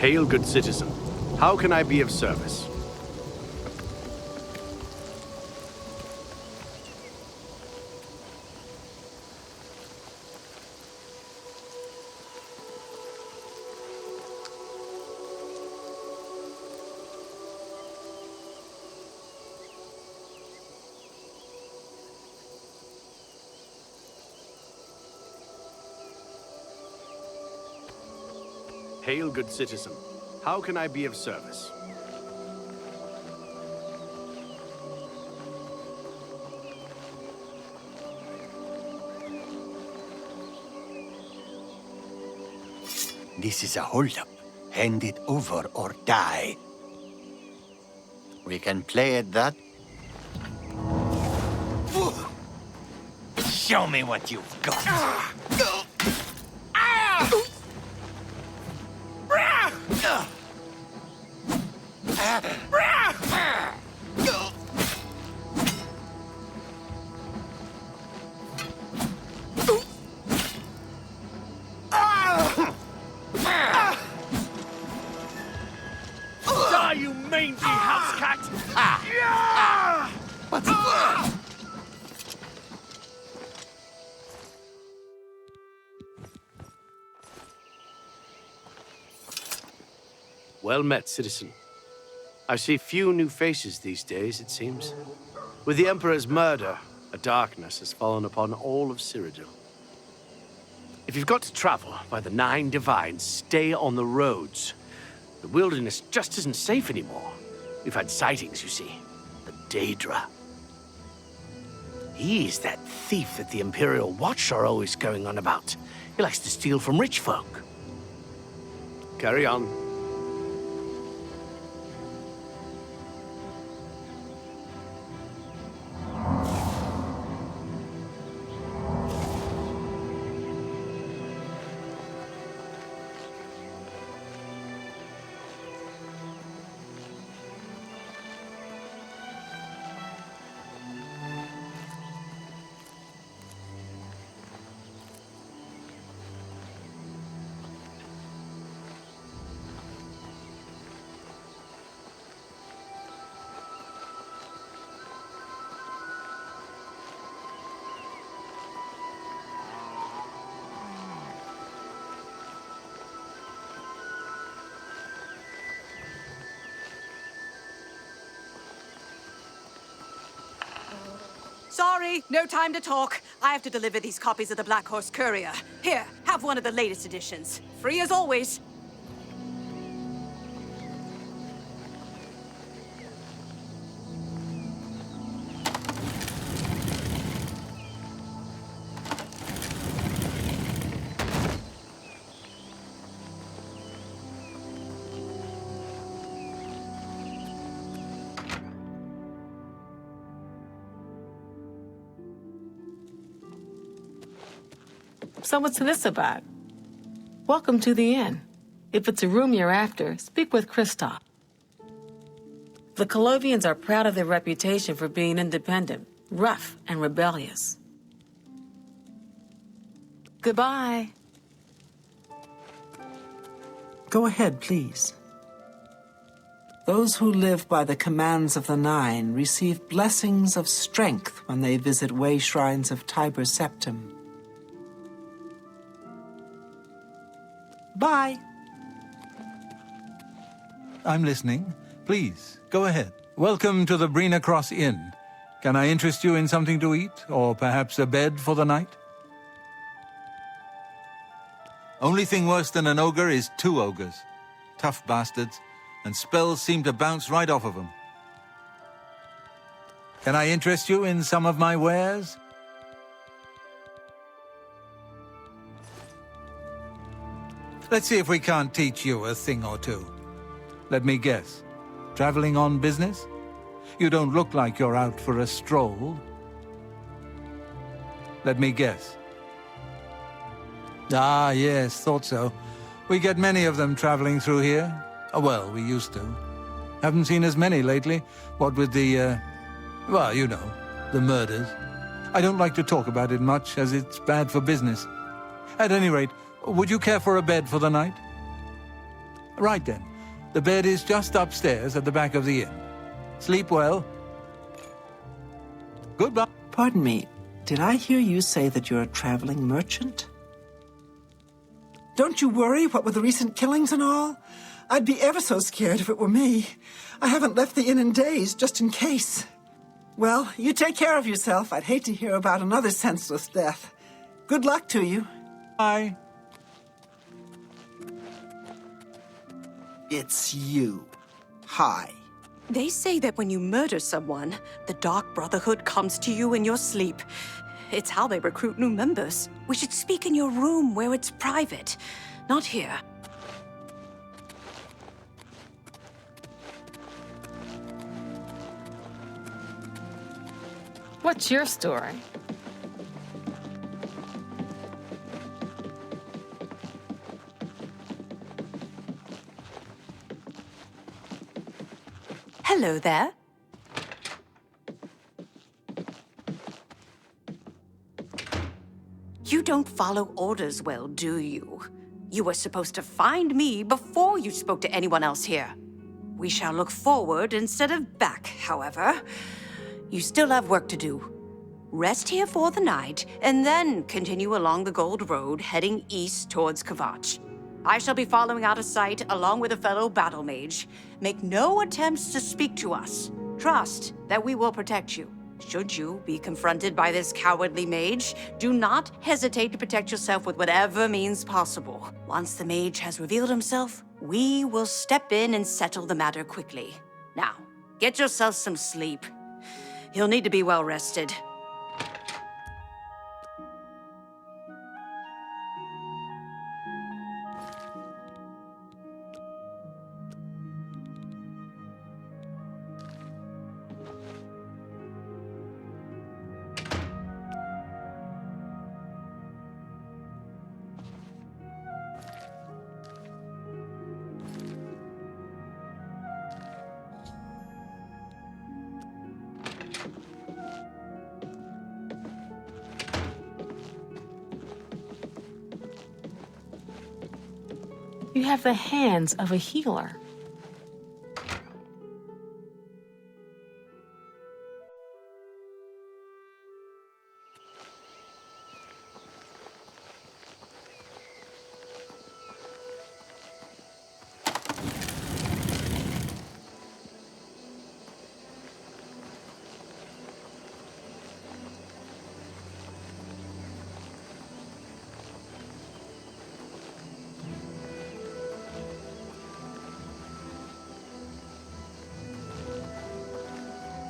Hail, good citizen. How can I be of service? Hail, good citizen. How can I be of service? This is a holdup. Hand it over or die. We can play at that. Show me what you've got. Die, you mangy house cat! What's it? Well met, citizen. I see few new faces these days, it seems. With the Emperor's murder, a darkness has fallen upon all of Cyrodiil. If you've got to travel by the 9 Divines, stay on the roads. The wilderness just isn't safe anymore. We've had sightings, you see. The Daedra. He's that thief that the Imperial Watch are always going on about. He likes to steal from rich folk. Carry on. Sorry, no time to talk. I have to deliver these copies of the Black Horse Courier. Here, have one of the latest editions. Free as always. So what's this about? Welcome to the inn. If it's a room you're after, speak with Kristoff. The Colovians are proud of their reputation for being independent, rough, and rebellious. Goodbye. Go ahead, please. Those who live by the commands of the Nine receive blessings of strength when they visit way shrines of Tiber Septim. Bye. I'm listening. Please, go ahead. Welcome to the Brina Cross Inn. Can I interest you in something to eat, or perhaps a bed for the night? Only thing worse than an ogre is 2 ogres. Tough bastards, and spells seem to bounce right off of them. Can I interest you in some of my wares? Let's see if we can't teach you a thing or two. Let me guess. Traveling on business? You don't look like you're out for a stroll. Let me guess. Ah, yes, thought so. We get many of them traveling through here. Well, we used to. Haven't seen as many lately. What with the, well, you know, the murders. I don't like to talk about it much, as it's bad for business. At any rate, would you care for a bed for the night? Right then. The bed is just upstairs at the back of the inn. Sleep well. Goodbye. Pardon me, did I hear you say that you're a traveling merchant? Don't you worry, what with the recent killings and all? I'd be ever so scared if it were me. I haven't left the inn in days, just in case. Well, you take care of yourself. I'd hate to hear about another senseless death. Good luck to you. Bye. It's you. Hi. They say that when you murder someone, the Dark Brotherhood comes to you in your sleep. It's how they recruit new members. We should speak in your room where it's private, not here. What's your story? Hello there. You don't follow orders well, do you? You were supposed to find me before you spoke to anyone else here. We shall look forward instead of back, however. You still have work to do. Rest here for the night, and then continue along the Gold Road, heading east towards Kvatch. I shall be following out of sight along with a fellow battle mage. Make no attempts to speak to us. Trust that we will protect you. Should you be confronted by this cowardly mage, do not hesitate to protect yourself with whatever means possible. Once the mage has revealed himself, we will step in and settle the matter quickly. Now, get yourself some sleep. You'll need to be well rested. You have the hands of a healer.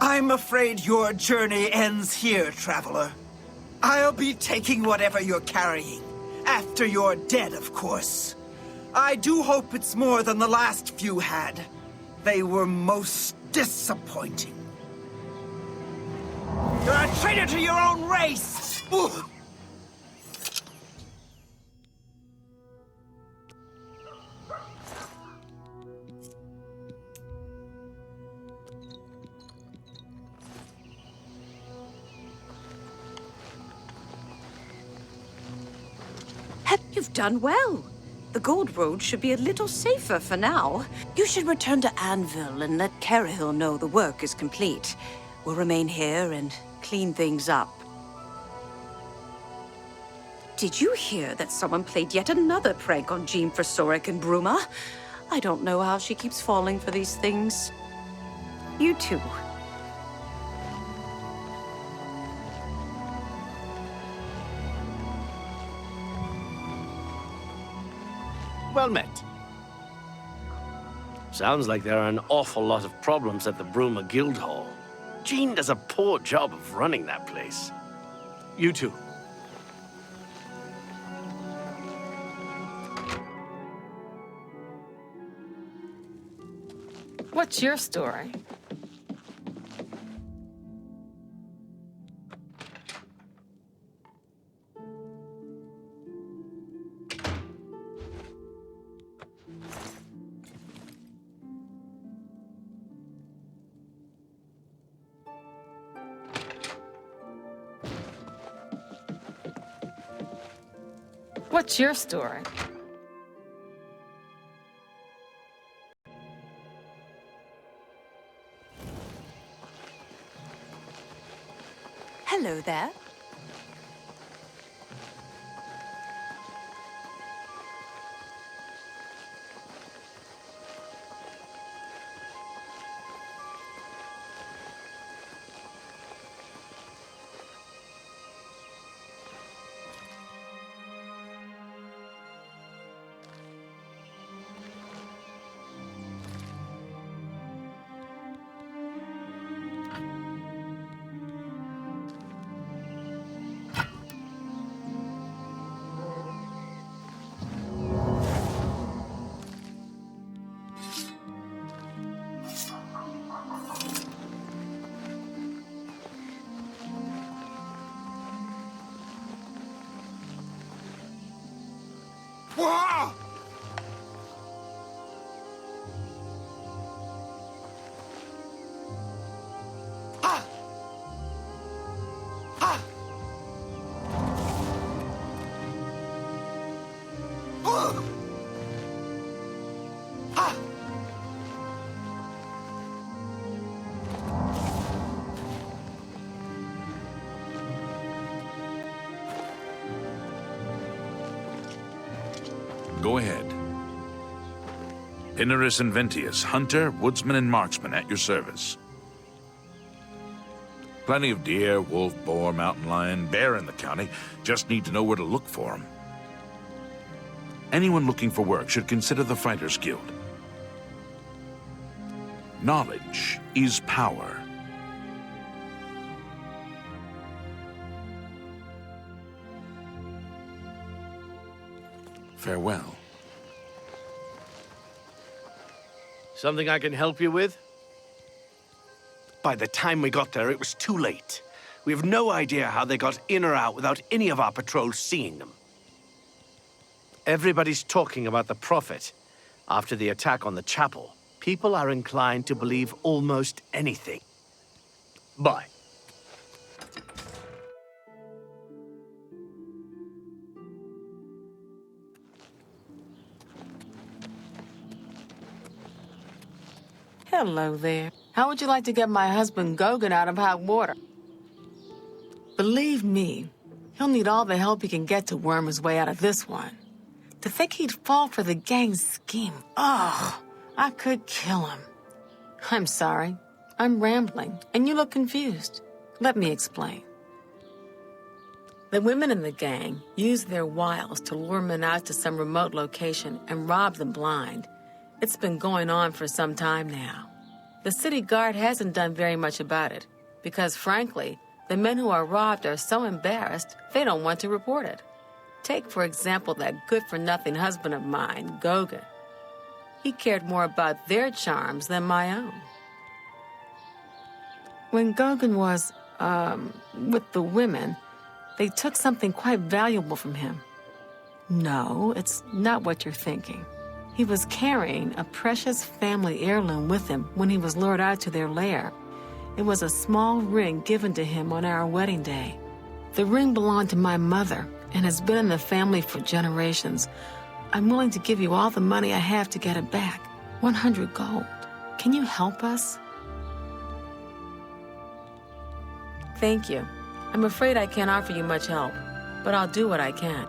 I'm afraid your journey ends here, traveler. I'll be taking whatever you're carrying. After you're dead, of course. I do hope it's more than the last few had. They were most disappointing. You're a traitor to your own race! Ugh. You've done well. The Gold Road should be a little safer for now. You should return to Anvil and let Carahill know the work is complete. We'll remain here and clean things up. Did you hear that someone played yet another prank on Jean Frasoric and Bruma? I don't know how she keeps falling for these things. You too. Well met. Sounds like there are an awful lot of problems at the Bruma Guildhall. Jean does a poor job of running that place. You too. What's your story? What's your story? Hello there. Whoa! Ah! Ah! Whoa! Ah! Go ahead. Inaris and Ventius, hunter, woodsman, and marksman at your service. Plenty of deer, wolf, boar, mountain lion, bear in the county. Just need to know where to look for them. Anyone looking for work should consider the Fighters Guild. Knowledge is power. Farewell. Something I can help you with? By the time we got there, it was too late. We have no idea how they got in or out without any of our patrols seeing them. Everybody's talking about the Prophet. After the attack on the chapel, people are inclined to believe almost anything. Bye. Hello there. How would you like to get my husband Gogan out of hot water? Believe me, he'll need all the help he can get to worm his way out of this one. To think he'd fall for the gang's scheme. Oh, I could kill him. I'm sorry. I'm rambling, and you look confused. Let me explain. The women in the gang use their wiles to lure men out to some remote location and rob them blind. It's been going on for some time now. The city guard hasn't done very much about it, because frankly, the men who are robbed are so embarrassed they don't want to report it. Take, for example, that good-for-nothing husband of mine, Gogan. He cared more about their charms than my own. When Gogan was, with the women, they took something quite valuable from him. No, it's not what you're thinking. He was carrying a precious family heirloom with him when he was lured out to their lair. It was a small ring given to him on our wedding day. The ring belonged to my mother and has been in the family for generations. I'm willing to give you all the money I have to get it back. 100 gold. Can you help us? Thank you. I'm afraid I can't offer you much help, but I'll do what I can.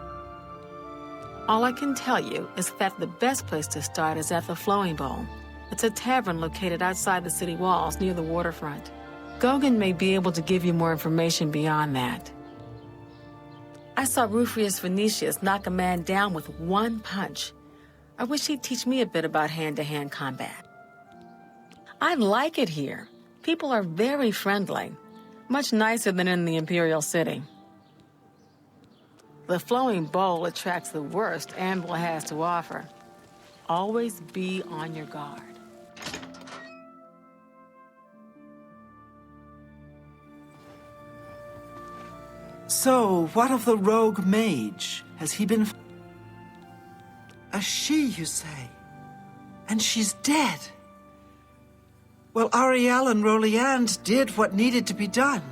All I can tell you is that the best place to start is at the Flowing Bowl. It's a tavern located outside the city walls near the waterfront. Gogan may be able to give you more information beyond that. I saw Rufrius Venetius knock a man down with one punch. I wish he'd teach me a bit about hand-to-hand combat. I like it here. People are very friendly. Much nicer than in the Imperial City. The Flowing Bowl attracts the worst Anvil has to offer. Always be on your guard. So, what of the rogue mage? Has he been... A she, you say? And she's dead? Well, Ariel and Roliand did what needed to be done.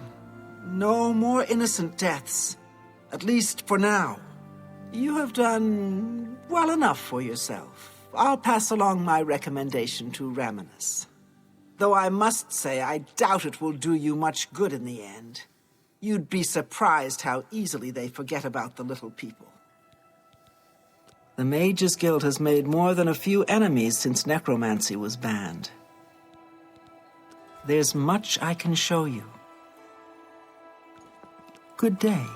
No more innocent deaths. At least for now. You have done well enough for yourself. I'll pass along my recommendation to Raminus. Though I must say, I doubt it will do you much good in the end. You'd be surprised how easily they forget about the little people. The Mages Guild has made more than a few enemies since necromancy was banned. There's much I can show you. Good day.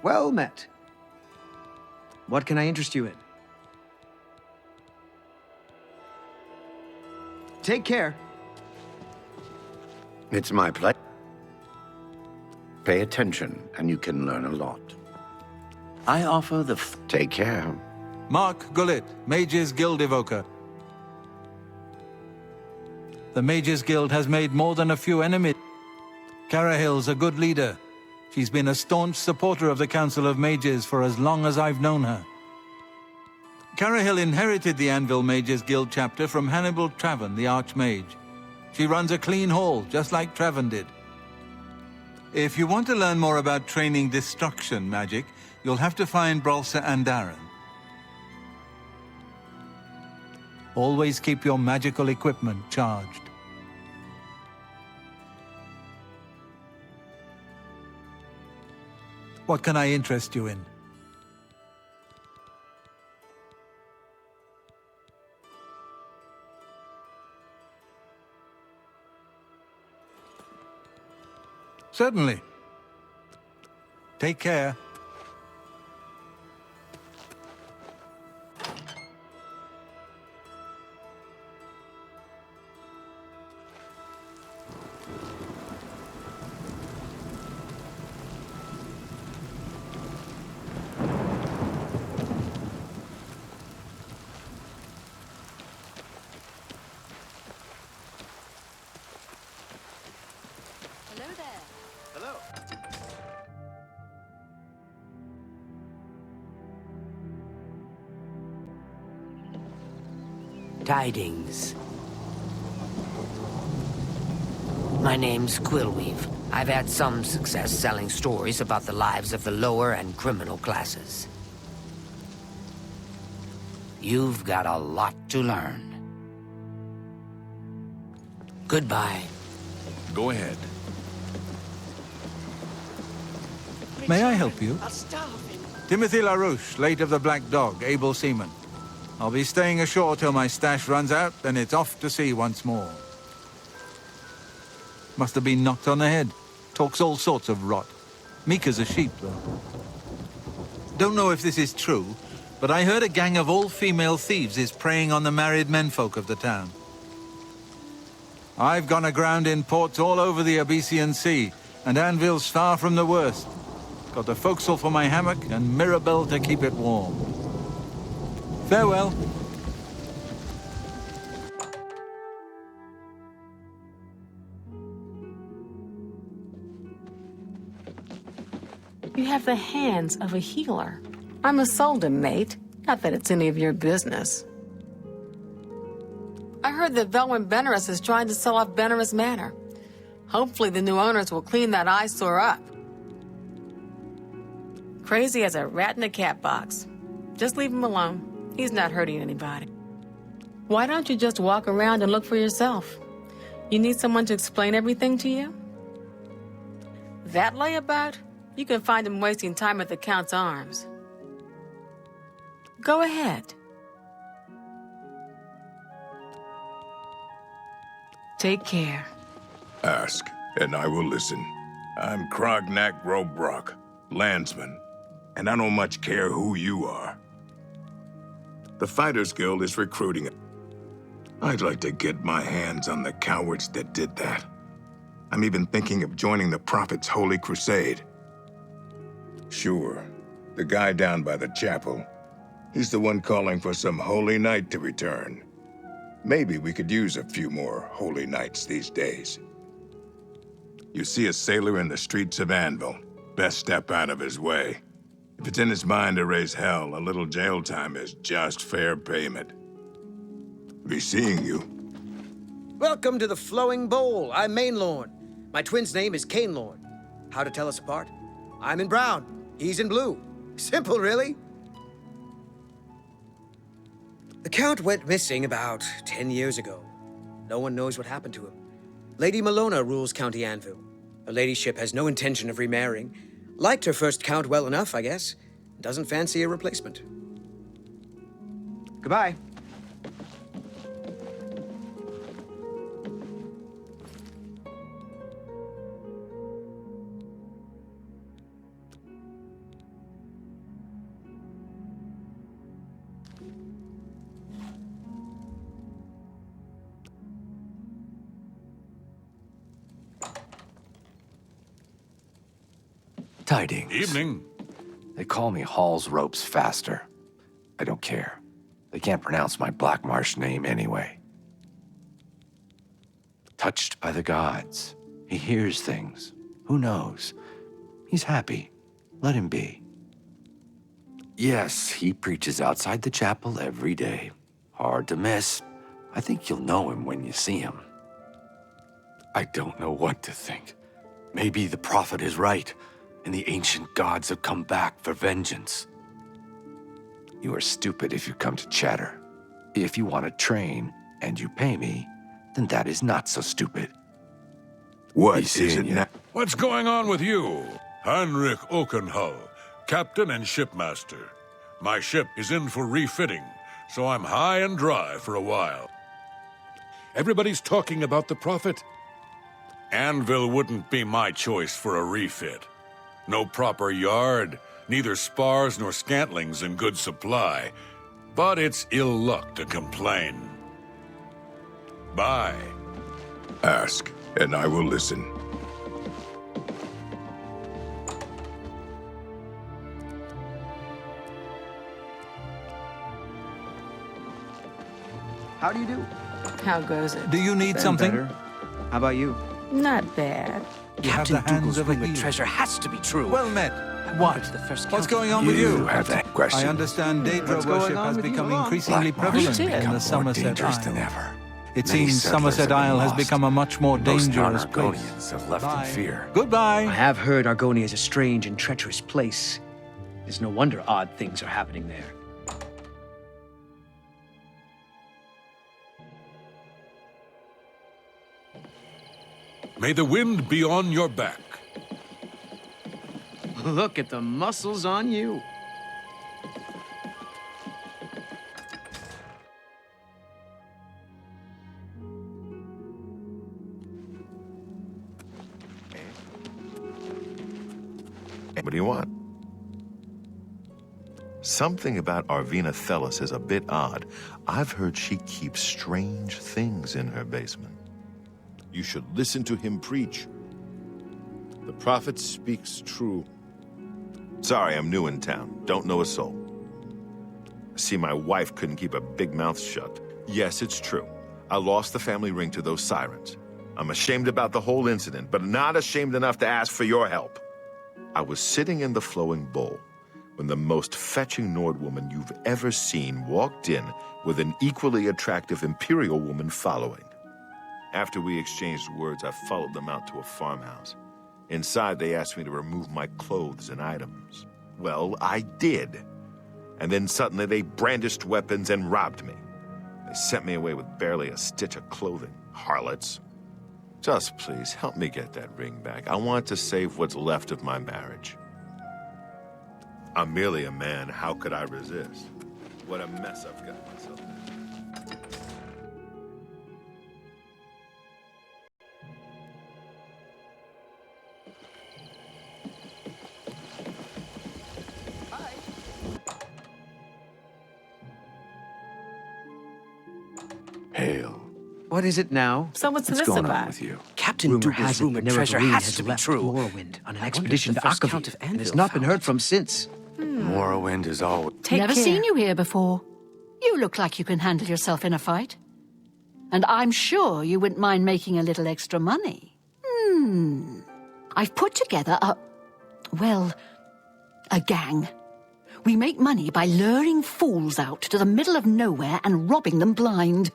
Well met. What can I interest you in? Take care. It's my pleasure. Pay attention, and you can learn a lot. I offer the Take care. Mark Gullit, Mages Guild Evoker. The Mages Guild has made more than a few enemies. Carahill's a good leader. She's been a staunch supporter of the Council of Mages for as long as I've known her. Carahill inherited the Anvil Mages Guild chapter from Hannibal Traven, the Archmage. She runs a clean hall, just like Traven did. If you want to learn more about training destruction magic, you'll have to find Brolsa Andaran. Always keep your magical equipment charged. What can I interest you in? Certainly. Take care. Tidings. My name's Quillweave. I've had some success selling stories about the lives of the lower and criminal classes. You've got a lot to learn. Goodbye. Go ahead. May I help you? Timothy LaRouche, late of the Black Dog, able seaman. I'll be staying ashore till my stash runs out, then it's off to sea once more. Must have been knocked on the head. Talks all sorts of rot. Meek as a sheep, though. Don't know if this is true, but I heard a gang of all-female thieves is preying on the married menfolk of the town. I've gone aground in ports all over the Abyssian Sea, and Anvil's far from the worst. Got a forecastle for my hammock and Mirabelle to keep it warm. Farewell. You have the hands of a healer. I'm a Soldan, mate. Not that it's any of your business. I heard that Velwyn Benerus is trying to sell off Benerus Manor. Hopefully the new owners will clean that eyesore up. Crazy as a rat in a cat box. Just leave him alone. He's not hurting anybody. Why don't you just walk around and look for yourself? You need someone to explain everything to you? That layabout? You can find him wasting time at the Count's Arms. Go ahead. Take care. Ask, and I will listen. I'm Krognak Robrock, landsman, and I don't much care who you are. The Fighters Guild is recruiting. I'd like to get my hands on the cowards that did that. I'm even thinking of joining the Prophet's Holy Crusade. Sure, the guy down by the chapel. He's the one calling for some holy knight to return. Maybe we could use a few more holy knights these days. You see a sailor in the streets of Anvil, best step out of his way. If it's in his mind to raise hell, a little jail time is just fair payment. Be seeing you. Welcome to the Flowing Bowl. I'm Mainlorn. My twin's name is Cainlorn. How to tell us apart? I'm in brown. He's in blue. Simple, really. The Count went missing about 10 years ago. No one knows what happened to him. Lady Malona rules County Anvil. Her ladyship has no intention of remarrying. Liked her first Count well enough, I guess. Doesn't fancy a replacement. Goodbye. Tidings. Evening. They call me Hall's Ropes Faster. I don't care. They can't pronounce my Black Marsh name anyway. Touched by the gods. He hears things. Who knows? He's happy. Let him be. Yes, he preaches outside the chapel every day. Hard to miss. I think you'll know him when you see him. I don't know what to think. Maybe the prophet is right, and the ancient gods have come back for vengeance. You are stupid if you come to chatter. If you want to train, and you pay me, then that is not so stupid. What is it now? What's going on with you? Heinrich Oakenhull, captain and shipmaster. My ship is in for refitting, so I'm high and dry for a while. Everybody's talking about the prophet. Anvil wouldn't be my choice for a refit. No proper yard, neither spars nor scantlings in good supply. But it's ill luck to complain. Bye. Ask, and I will listen. How do you do? How goes it? Do you need Been something? better. How about you? Not bad. You have the hands of a hero. treasure has to be true. Well met. What? The first What's going on with you? have that question. I understand Daedra What's going worship on has with you, become Lon? increasingly Black Marsh prevalent has in become the more Somerset dangerous than Isle. ever. It Many seems settlers Somerset have been Isle has lost. become a much more Most dangerous place. non-Argonians have left Bye. in fear. Goodbye. I have heard Argonia is a strange and treacherous place. It's no wonder odd things are happening there. May the wind be on your back. Look at the muscles on you. What do you want? Something about Arvina Thelis is a bit odd. I've heard she keeps strange things in her basement. You should listen to him preach. The prophet speaks true. Sorry, I'm new in town. Don't know a soul. See, my wife couldn't keep her big mouth shut. Yes, it's true. I lost the family ring to those sirens. I'm ashamed about the whole incident, but not ashamed enough to ask for your help. I was sitting in the flowing bowl when the most fetching Nord woman you've ever seen walked in with an equally attractive Imperial woman following. After we exchanged words, I followed them out to a farmhouse. Inside, they asked me to remove my clothes and items. Well, I did. And then suddenly they brandished weapons and robbed me. They sent me away with barely a stitch of clothing. Harlots. Just please, help me get that ring back. I want to save what's left of my marriage. I'm merely a man. How could I resist? What a mess I've got myself in. Hail. What is it now? So what's this going on about? with you? Captain Rumor Dougal's has it rumored the treasure Nerevarine has to be left true. Morrowind on an I wonder if expedition the to first Oblivion, Count of and has Anvil not been found heard it. from since. Morrowind is always... Take Never care. seen you here before. You look like you can handle yourself in a fight. And I'm sure you wouldn't mind making a little extra money. I've put together a gang. We make money by luring fools out to the middle of nowhere and robbing them blind.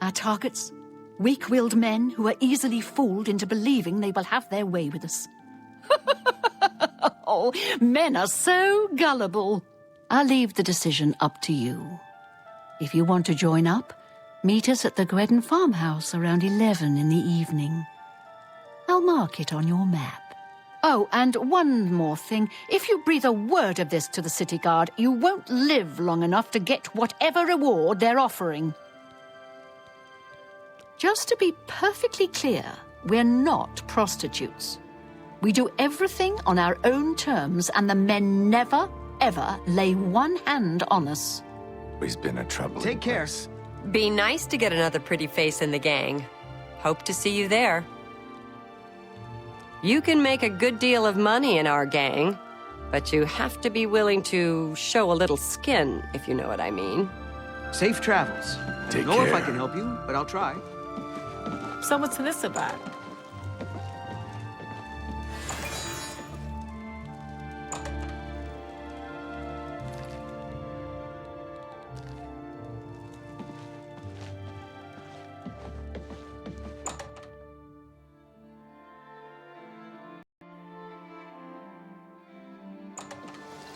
Our targets? Weak-willed men who are easily fooled into believing they will have their way with us. Oh, men are so gullible. I'll leave the decision up to you. If you want to join up, meet us at the Gredden farmhouse around 11 in the evening. I'll mark it on your map. Oh, and one more thing. If you breathe a word of this to the city guard, you won't live long enough to get whatever reward they're offering. Just to be perfectly clear, we're not prostitutes. We do everything on our own terms, and the men never, ever lay one hand on us. Always been a trouble. Take care. Be nice to get another pretty face in the gang. Hope to see you there. You can make a good deal of money in our gang, but you have to be willing to show a little skin, if you know what I mean. Safe travels. Take Don't know if care. I can help you, but I'll try. So what's this about?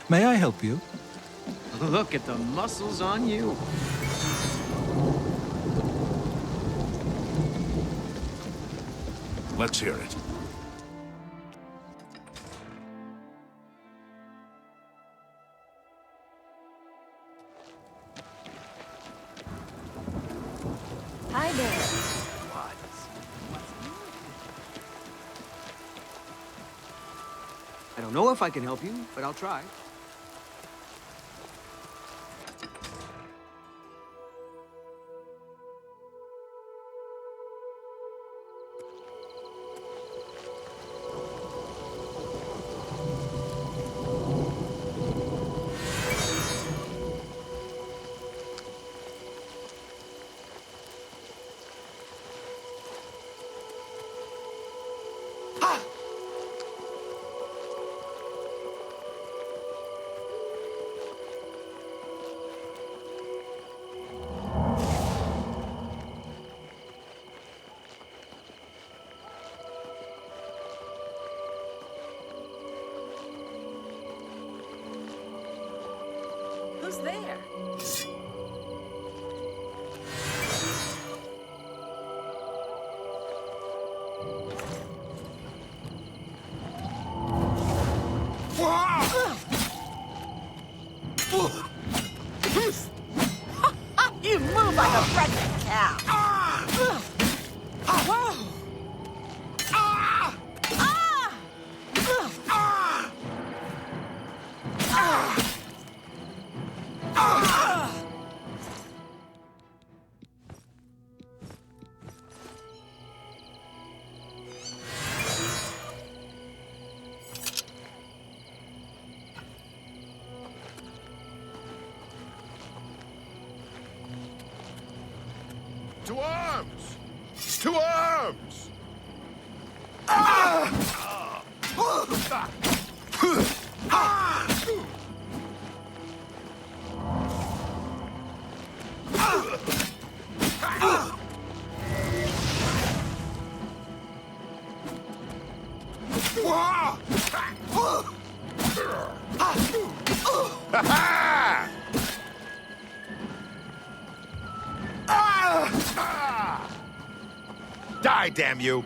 May I help you? Look at the muscles on you. Let's hear it. Hi there. I don't know if I can help you, but I'll try. Who's there? You move like a pregnant cow. To arms! To arms! Die, damn you!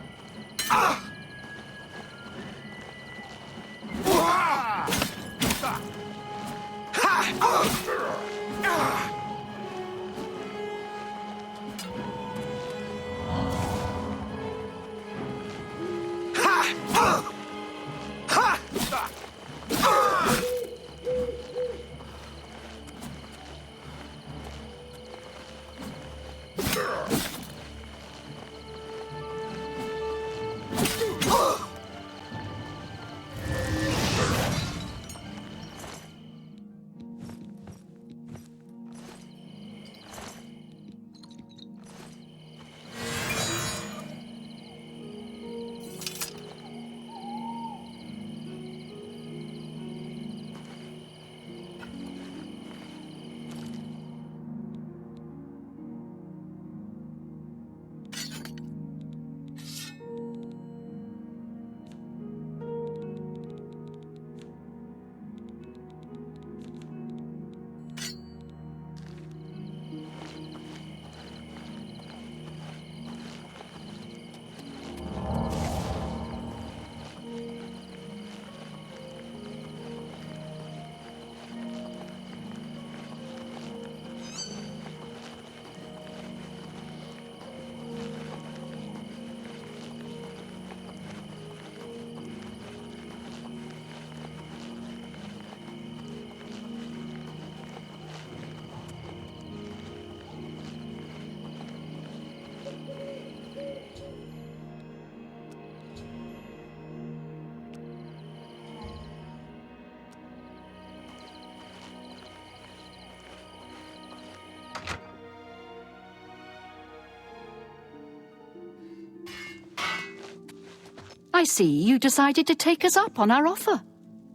I see you decided to take us up on our offer.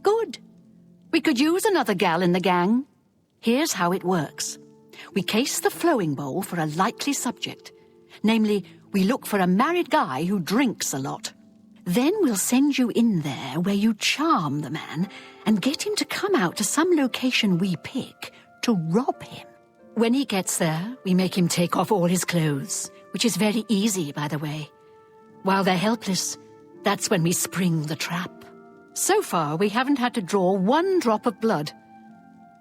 Good. We could use another gal in the gang. Here's how it works. We case the flowing bowl for a likely subject. Namely, we look for a married guy who drinks a lot. Then we'll send you in there where you charm the man and get him to come out to some location we pick to rob him. When he gets there, we make him take off all his clothes, which is very easy, by the way. While they're helpless, that's when we spring the trap. So far, we haven't had to draw one drop of blood.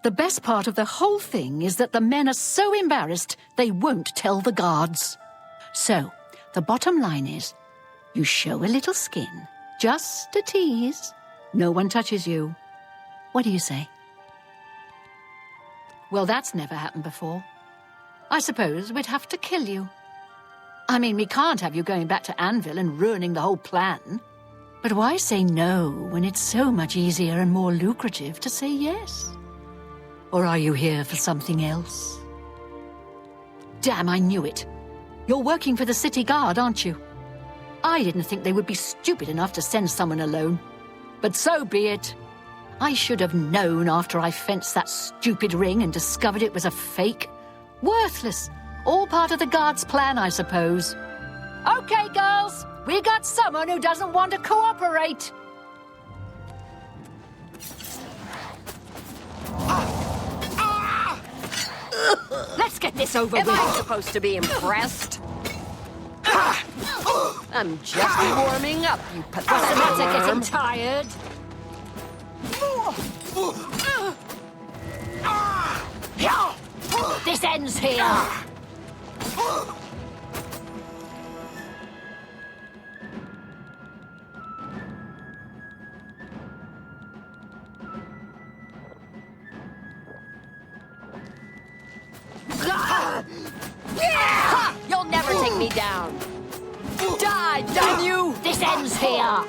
The best part of the whole thing is that the men are so embarrassed they won't tell the guards. So, the bottom line is, you show a little skin, just a tease. No one touches you. What do you say? Well, that's never happened before. I suppose we'd have to kill you. I mean, we can't have you going back to Anvil and ruining the whole plan. But why say no when it's so much easier and more lucrative to say yes? Or are you here for something else? Damn, I knew it. You're working for the city guard, aren't you? I didn't think they would be stupid enough to send someone alone. But so be it. I should have known after I fenced that stupid ring and discovered it was a fake. Worthless. All part of the guard's plan, I suppose. Okay, girls. We got someone who doesn't want to cooperate. Let's get this over with. Am I supposed to be impressed? I'm just warming up, you pathetic What's the matter, worm. getting tired? This ends here. Ha! You'll never take me down. Die, damn you! This ends here.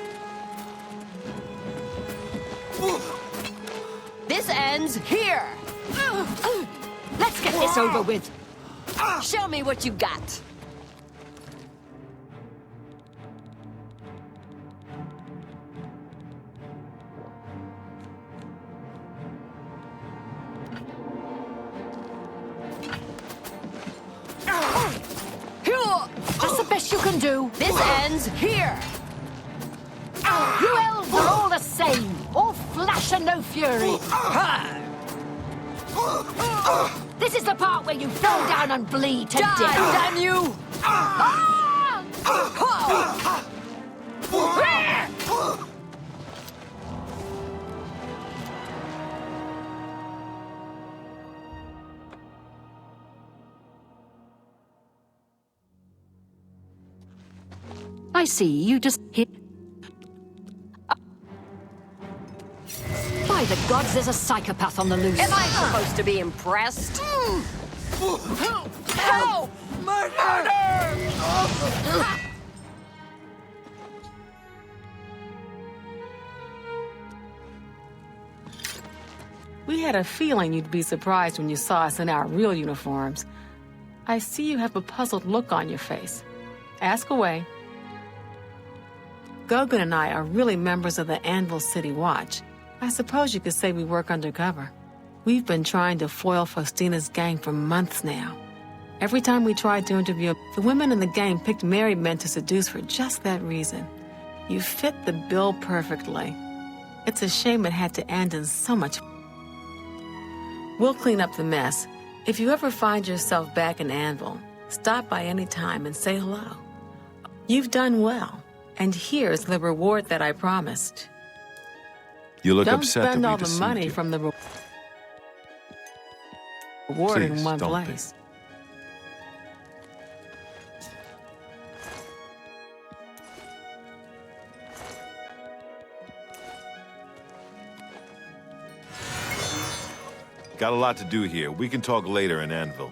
This ends here. Let's get this over with. Show me what you got. That's the best you can do. This ends here. You elves are all the same. All flash and no fury. This is the part where you fall down and bleed to Die, death. damn you! I see, you just hit... By the gods, there's a psychopath on the loose. Am I supposed to be impressed? Help! We had a feeling you'd be surprised when you saw us in our real uniforms. I see you have a puzzled look on your face. Ask away. Gogan and I are really members of the Anvil City Watch. I suppose you could say we work undercover. We've been trying to foil Faustina's gang for months now. Every time we tried to interview, the women in the gang picked married men to seduce for just that reason. You fit the bill perfectly. It's a shame it had to end in so much. We'll clean up the mess. If you ever find yourself back in Anvil, stop by any time and say hello. You've done well. And here's the reward that I promised. You look Don't upset spend that we all the deceived money you. from the reward in Please, one don't be. place. Got a lot to do here. We can talk later in Anvil.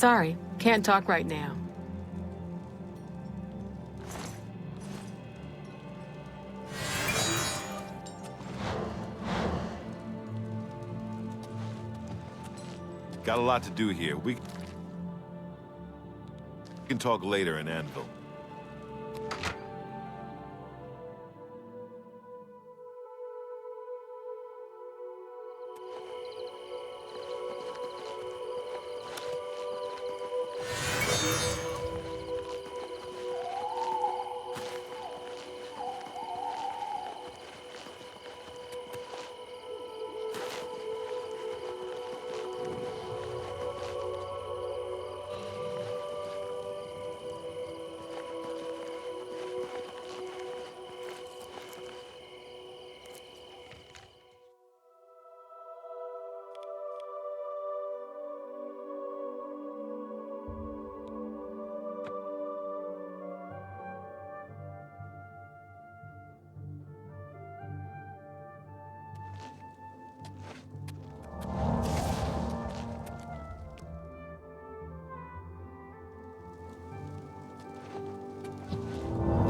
Sorry, can't talk right now. Got a lot to do here. We can talk later in Anvil.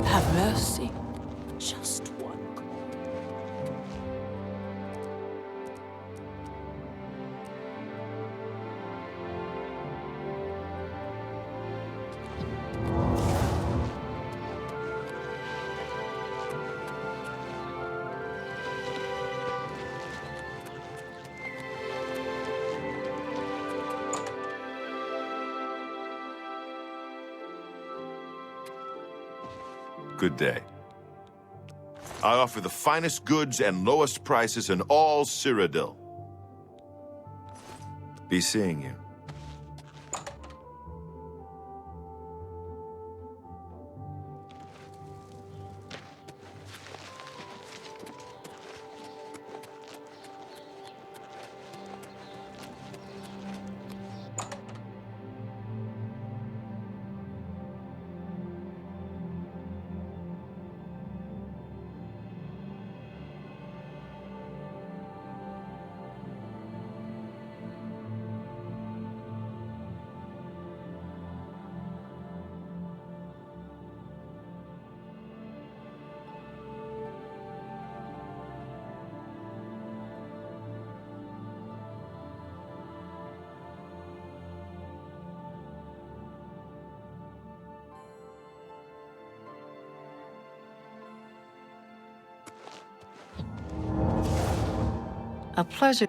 Have mercy. Just one. Good day. I offer the finest goods and lowest prices in all Cyrodiil. Be seeing you. A pleasure.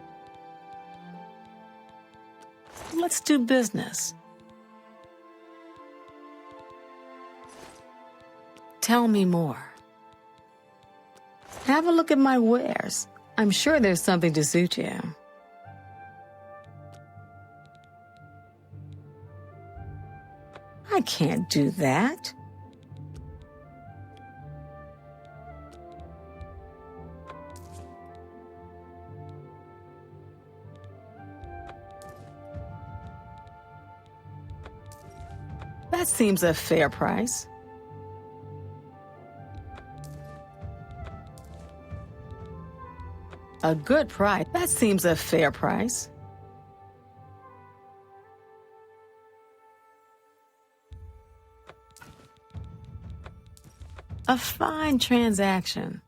Let's do business. Tell me more. Have a look at my wares. I'm sure there's something to suit you. I can't do that. That seems a fair price. A good price. That seems a fair price. A fine transaction.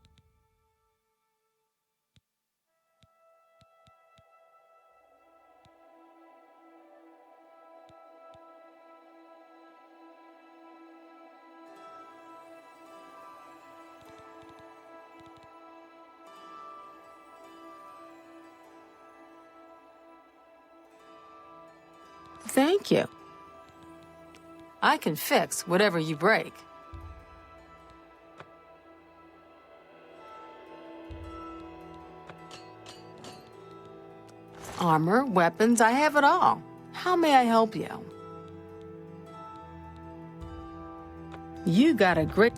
Thank you. I can fix whatever you break. Armor, weapons, I have it all. How may I help you? You got a great...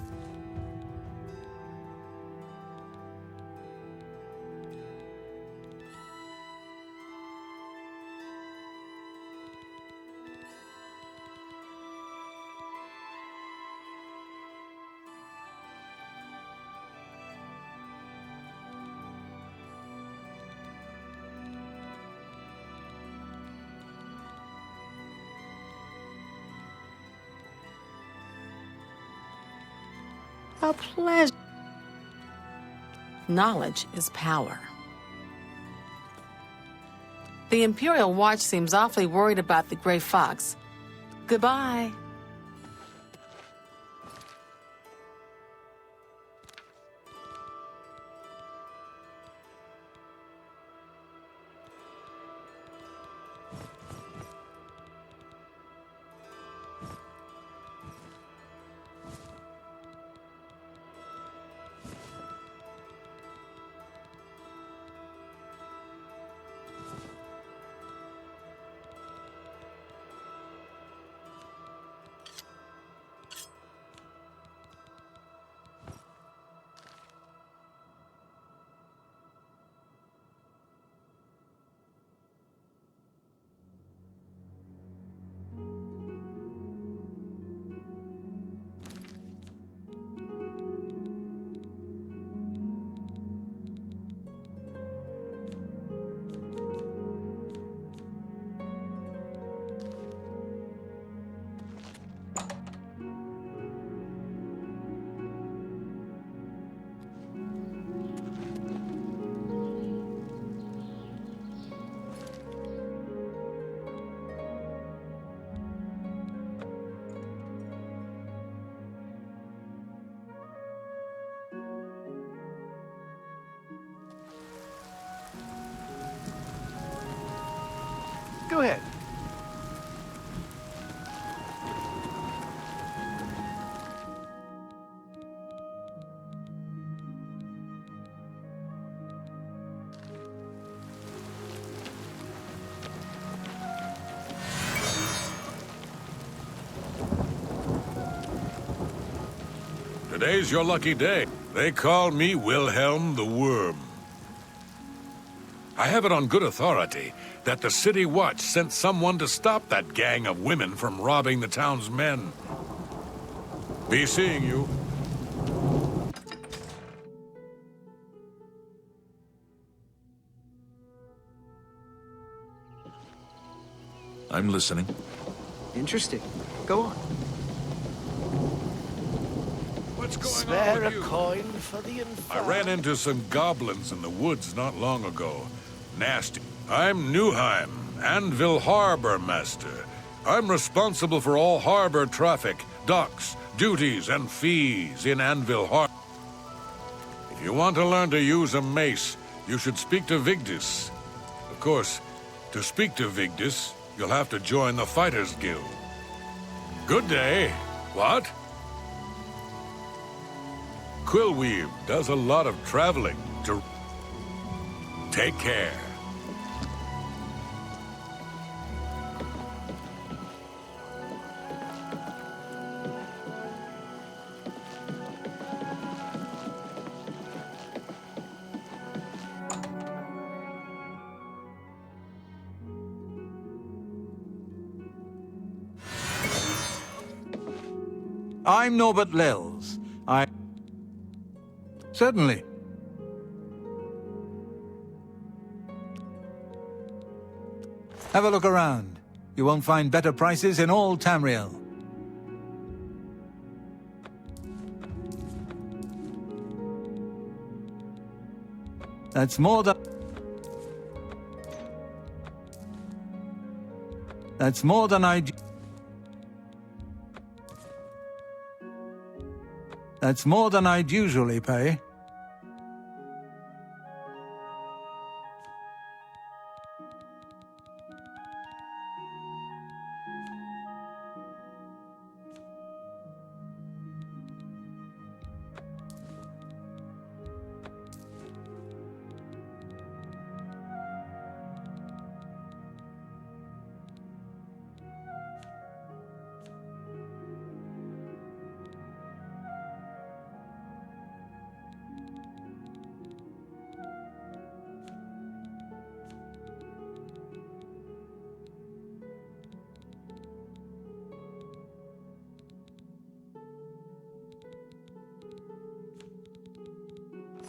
A pleasure. Knowledge is power. The Imperial Watch seems awfully worried about the Gray Fox. Goodbye. Go ahead. Today's your lucky day. They call me Wilhelm the Worm. I have it on good authority that the City Watch sent someone to stop that gang of women from robbing the town's men. Be seeing you. I'm listening. Interesting. Go on. What's going on Spare with a you? coin for the infernal. I ran into some goblins in the woods not long ago. Nasty. I'm Newheim, Anvil Harbor Master. I'm responsible for all harbor traffic, docks, duties, and fees in Anvil Harbor. If you want to learn to use a mace, you should speak to Vigdis. Of course, to speak to Vigdis, you'll have to join the Fighters Guild. Good day. What? Quillweave does a lot of traveling to... Take care. I'm Norbert Lels. Certainly. Have a look around. You won't find better prices in all Tamriel. That's more than... That's more than That's more than I'd usually pay.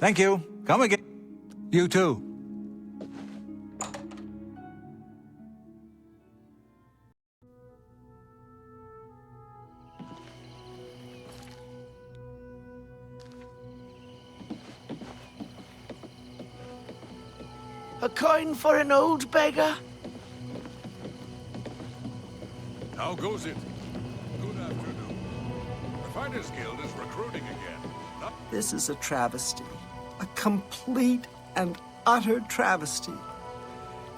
Thank you. Come again. You too. A coin for an old beggar? How goes it? Good afternoon. The Fighters Guild is recruiting again. This is a travesty. A complete and utter travesty.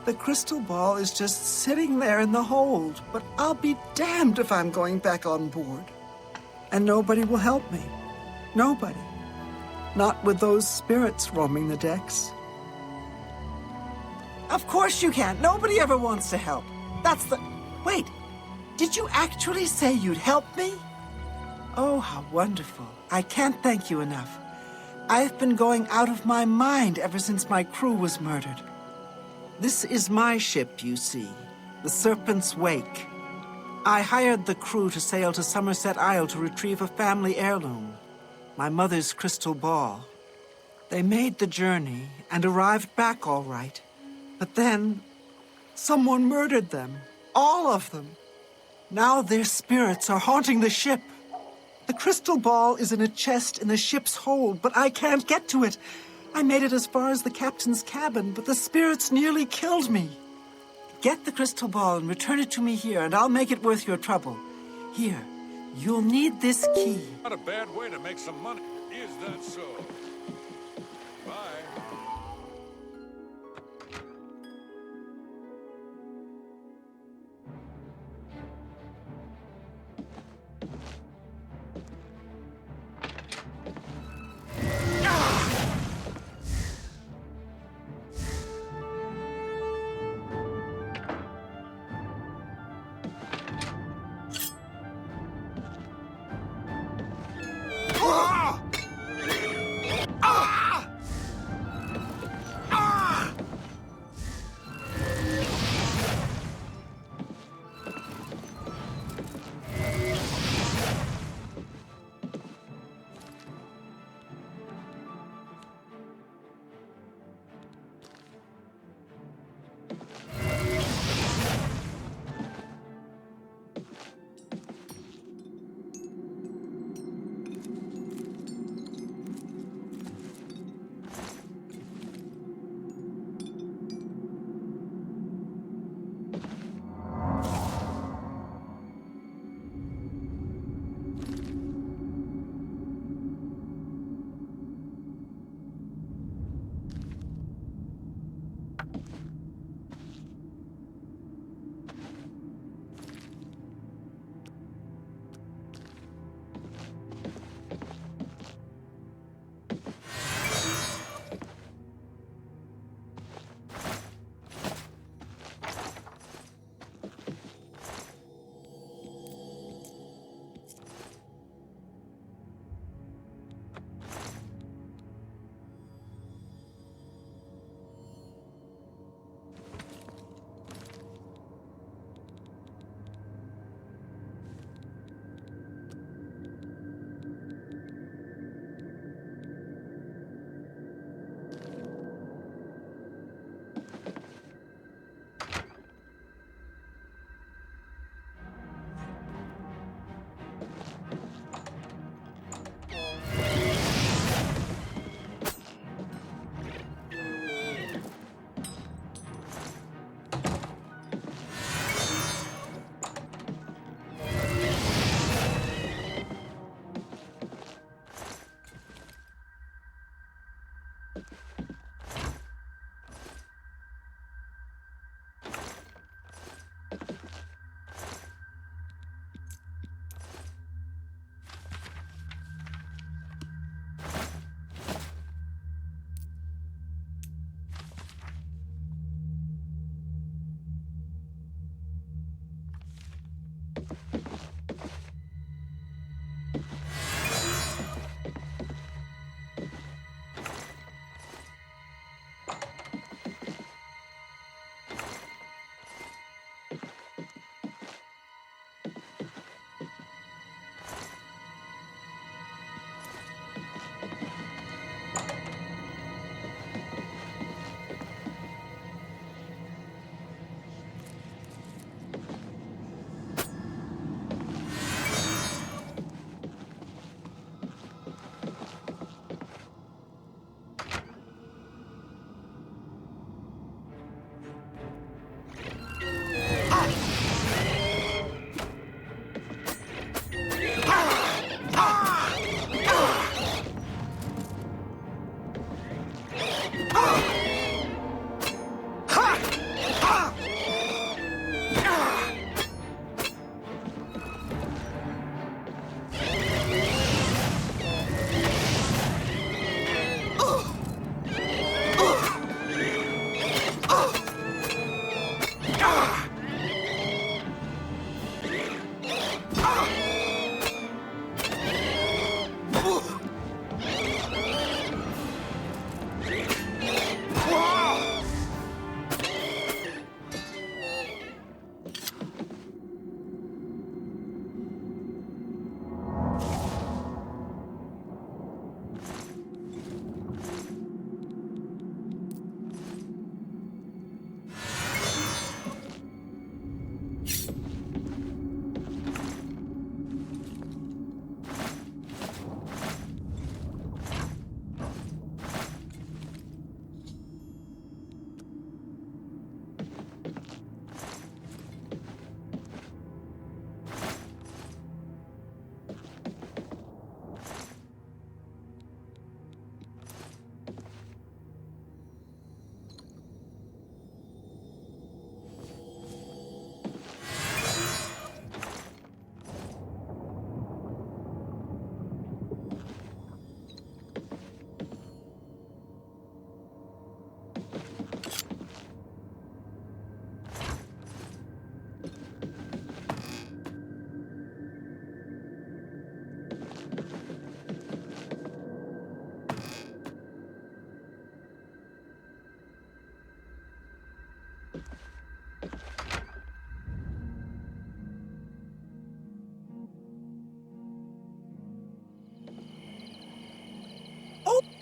The crystal ball is just sitting there in the hold, but I'll be damned if I'm going back on board. And nobody will help me. Nobody. Not with those spirits roaming the decks. Of course you can't. Nobody ever wants to help. That's the... Wait. Did you actually say you'd help me? Oh, how wonderful. I can't thank you enough. I've been going out of my mind ever since my crew was murdered. This is my ship, you see. The Serpent's Wake. I hired the crew to sail to Somerset Isle to retrieve a family heirloom. My mother's crystal ball. They made the journey and arrived back all right. But then, someone murdered them. All of them. Now their spirits are haunting the ship. The crystal ball is in a chest in the ship's hold, but I can't get to it. I made it as far as the captain's cabin, but the spirits nearly killed me. Get the crystal ball and return it to me here, and I'll make it worth your trouble. Here, you'll need this key. Not a bad way to make some money. Is that so? Bye.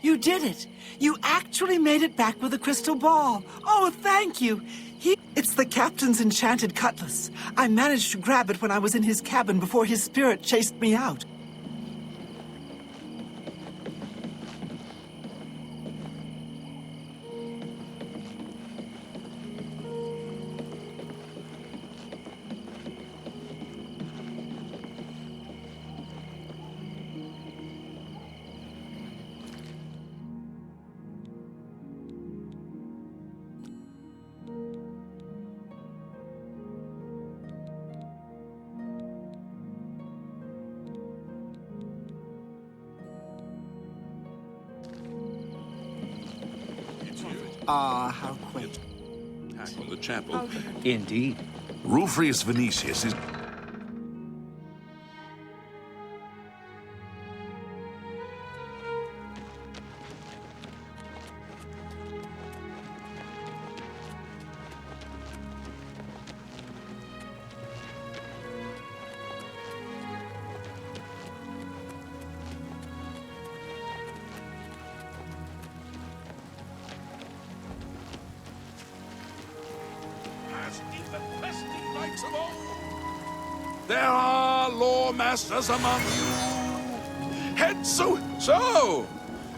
You did it! You actually made it back with a crystal ball! Oh, thank you! It's the captain's enchanted cutlass. I managed to grab it when I was in his cabin before his spirit chased me out. Ah, how quaint. Tackle the chapel. Indeed. Rulfrius Venetius is... There are law masters among you. Head so,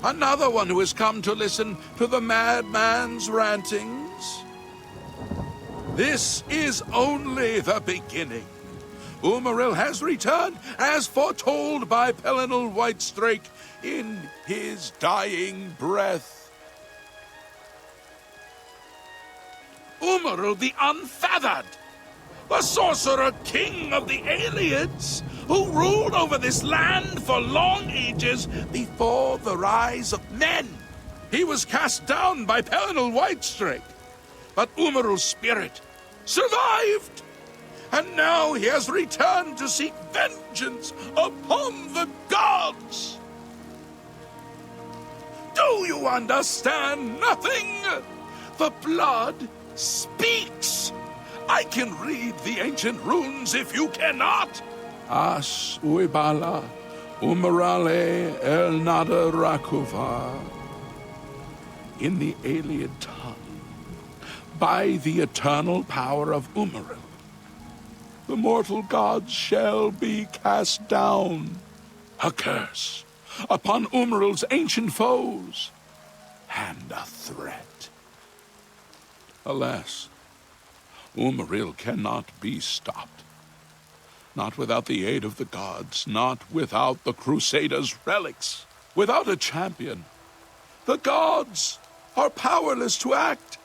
another one who has come to listen to the madman's rantings. This is only the beginning. Umaril has returned as foretold by Pelinal Whitestrake in his dying breath. Umaril the Unfeathered, the sorcerer king of the Aliens, who ruled over this land for long ages before the rise of men. He was cast down by Pelinal Whitestrake, but Umaril's spirit survived, and now he has returned to seek vengeance upon the gods. Do you understand nothing? The blood speaks. I can read the ancient runes if you cannot. As uibala umarale el nada rakuva. In the alien tongue, by the eternal power of Umaril, the mortal gods shall be cast down. A curse upon Umaril's ancient foes, and a threat. Alas, Umaril cannot be stopped. Not without the aid of the gods, not without the Crusaders' relics. Without a champion, the gods are powerless to act.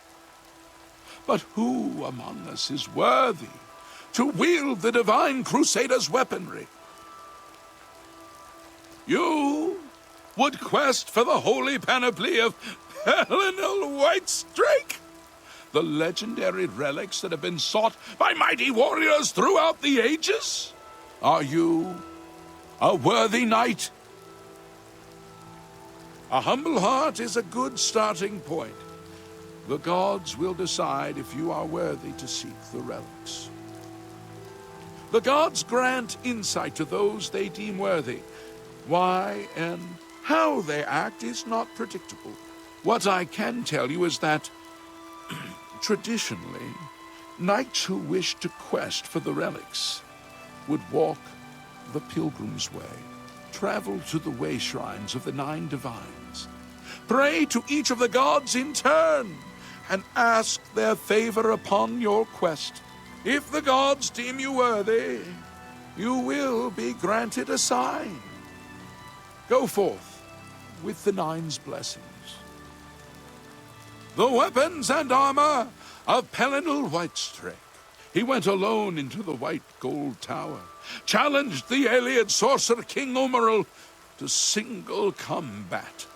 But who among us is worthy to wield the divine Crusaders' weaponry? You would quest for the holy panoply of Pelinal Whitestrake? The legendary relics that have been sought by mighty warriors throughout the ages? Are you a worthy knight? A humble heart is a good starting point. The gods will decide if you are worthy to seek the relics. The gods grant insight to those they deem worthy. Why and how they act is not predictable. What I can tell you is that traditionally, knights who wished to quest for the relics would walk the pilgrim's way, travel to the way shrines of the 9 divines, pray to each of the gods in turn, and ask their favor upon your quest. If the gods deem you worthy, you will be granted a sign. Go forth with the 9's blessings. The weapons and armor of Pelinal Whitestrake. He went alone into the White Gold Tower, challenged the alien sorcerer King Umaril to single combat,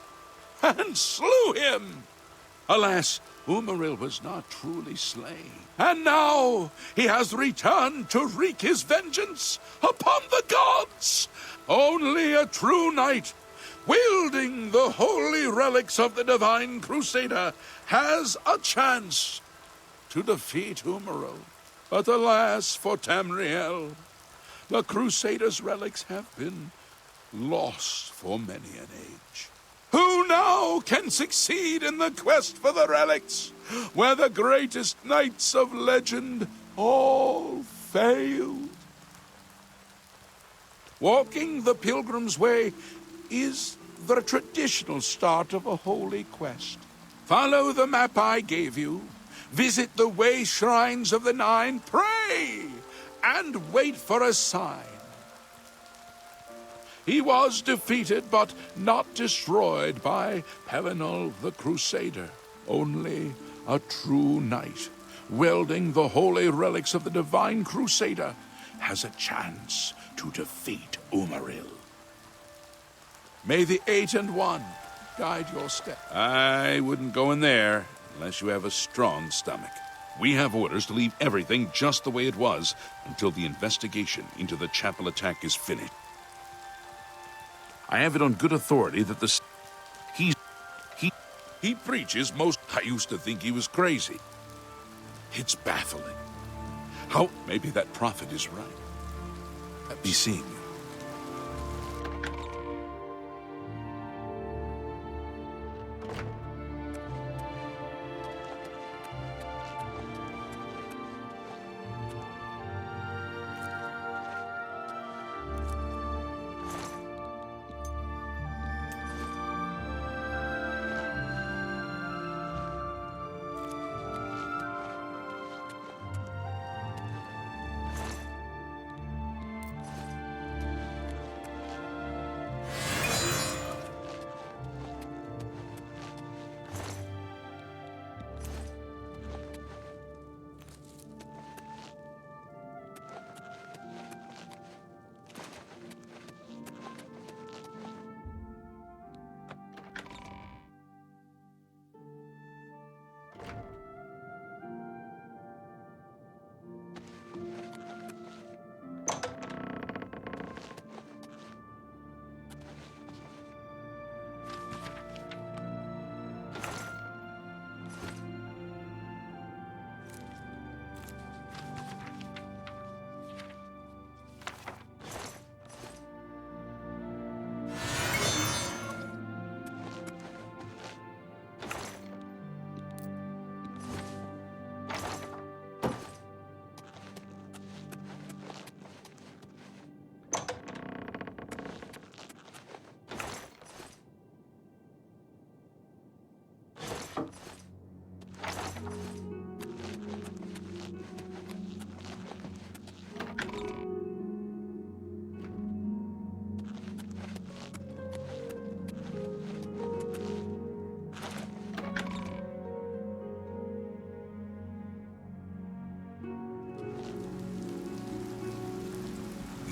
and slew him. Alas, Umaril was not truly slain, and now he has returned to wreak his vengeance upon the gods. Only a true knight, wielding the holy relics of the divine Crusader, has a chance to defeat Umaril. But alas for Tamriel, the Crusader's relics have been lost for many an age. Who now can succeed in the quest for the relics, where the greatest knights of legend all failed? Walking the Pilgrim's Way is the traditional start of a holy quest. Follow the map I gave you, visit the way shrines of the Nine, pray, and wait for a sign. He was defeated, but not destroyed by Pelinal the Crusader. Only a true knight, wielding the holy relics of the Divine Crusader, has a chance to defeat Umaril. May the 8 and 1 guide your step. I wouldn't go in there unless you have a strong stomach. We have orders to leave everything just the way it was until the investigation into the chapel attack is finished. I have it on good authority that he preaches most. I used to think he was crazy. It's baffling. How maybe that prophet is right. I'll be seeing you.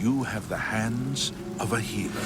You have the hands of a healer.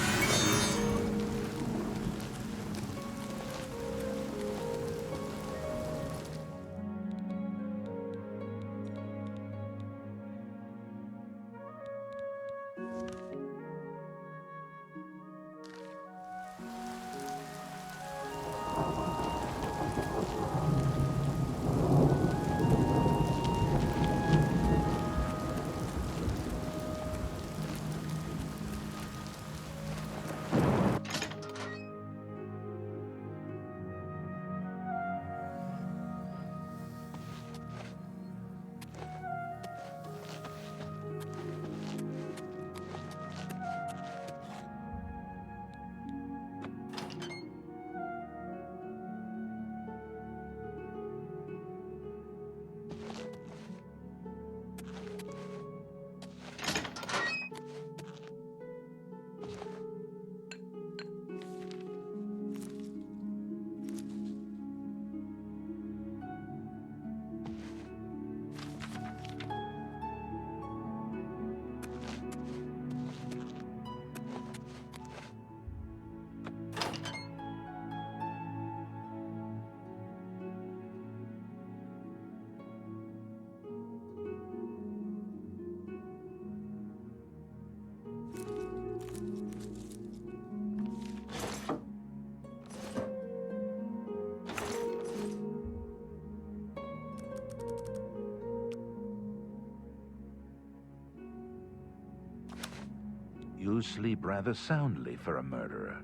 You sleep rather soundly for a murderer.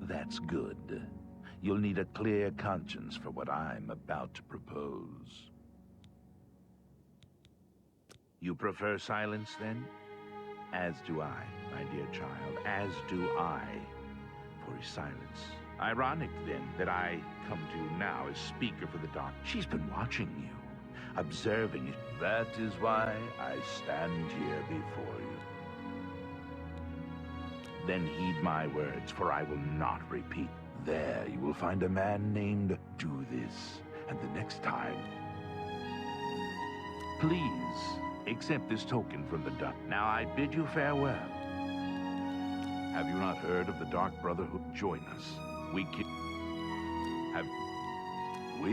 That's good. You'll need a clear conscience for what I'm about to propose. You prefer silence, then? As do I, my dear child, as do I, for silence. Ironic, then, that I come to you now as speaker for the Dark. She's been watching you, observing you. That is why I stand here before you. Then heed my words, for I will not repeat. There you will find a man named Do This, and the next time, please accept this token from the Dark. Now I bid you farewell. Have you not heard of the Dark Brotherhood? Join us. We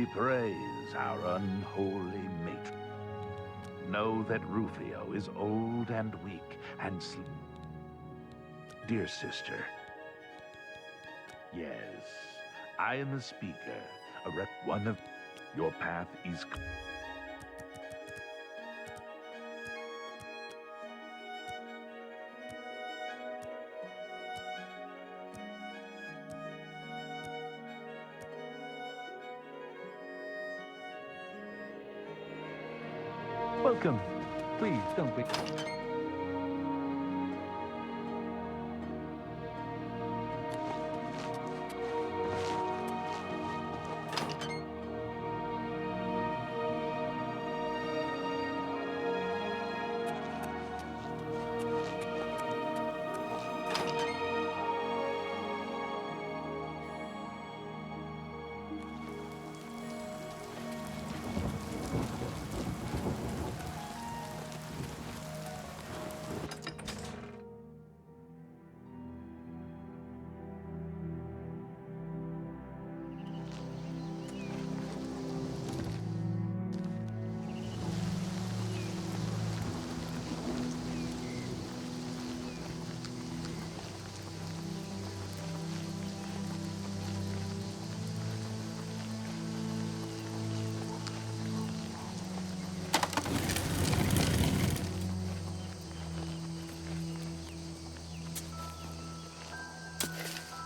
praise our unholy matron. Know that Rufio is old and weak and sleep. Dear sister, yes, I am the speaker, one of your path is. Welcome. Please don't be.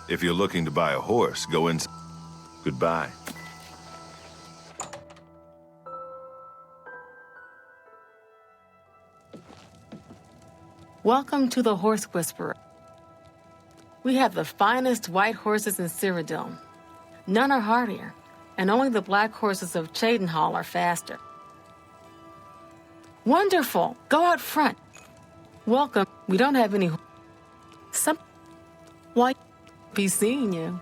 If you're looking to buy a horse, go in. Goodbye. Welcome to the Horse Whisperer. We have the finest white horses in Cyrodiil. None are hardier, and only the black horses of Cheydinhal are faster. Wonderful! Go out front. Welcome. We don't have any. Why be seeing you?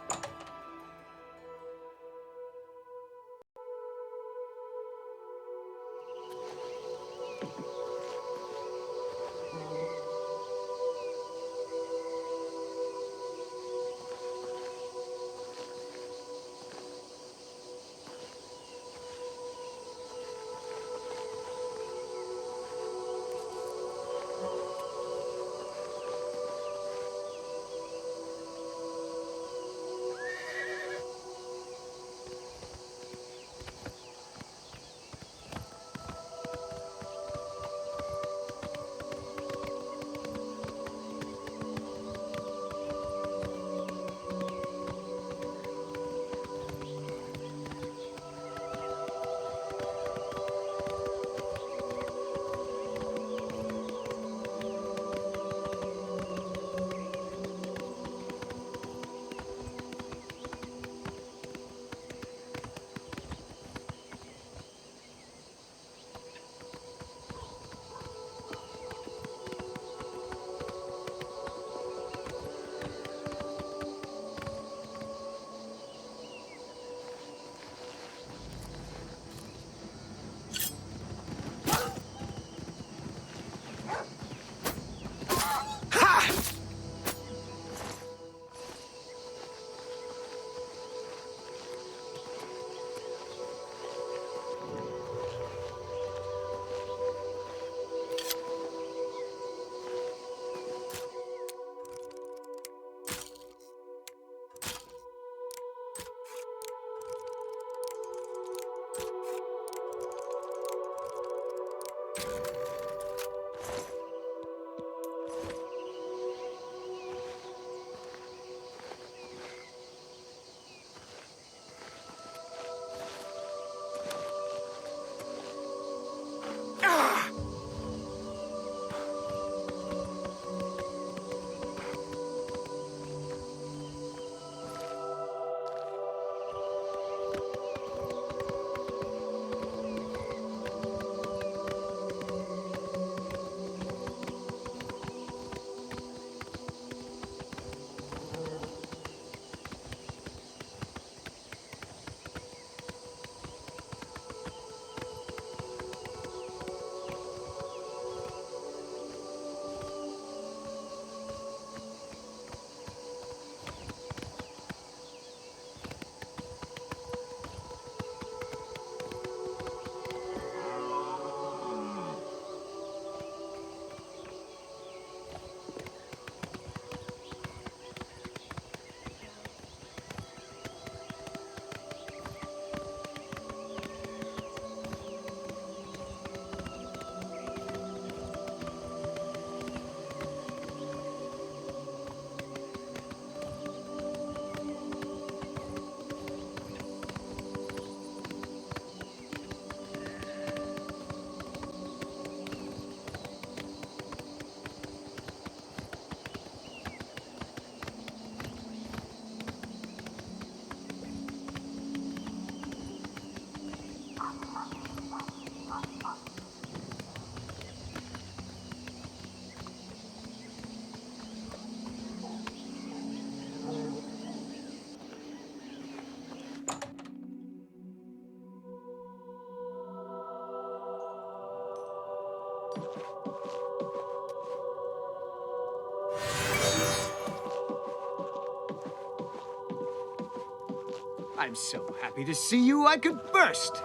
I'm so happy to see you, I could burst.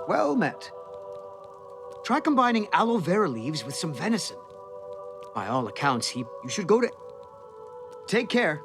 Well met. Try combining aloe vera leaves with some venison. By all accounts, you should go to... Take care.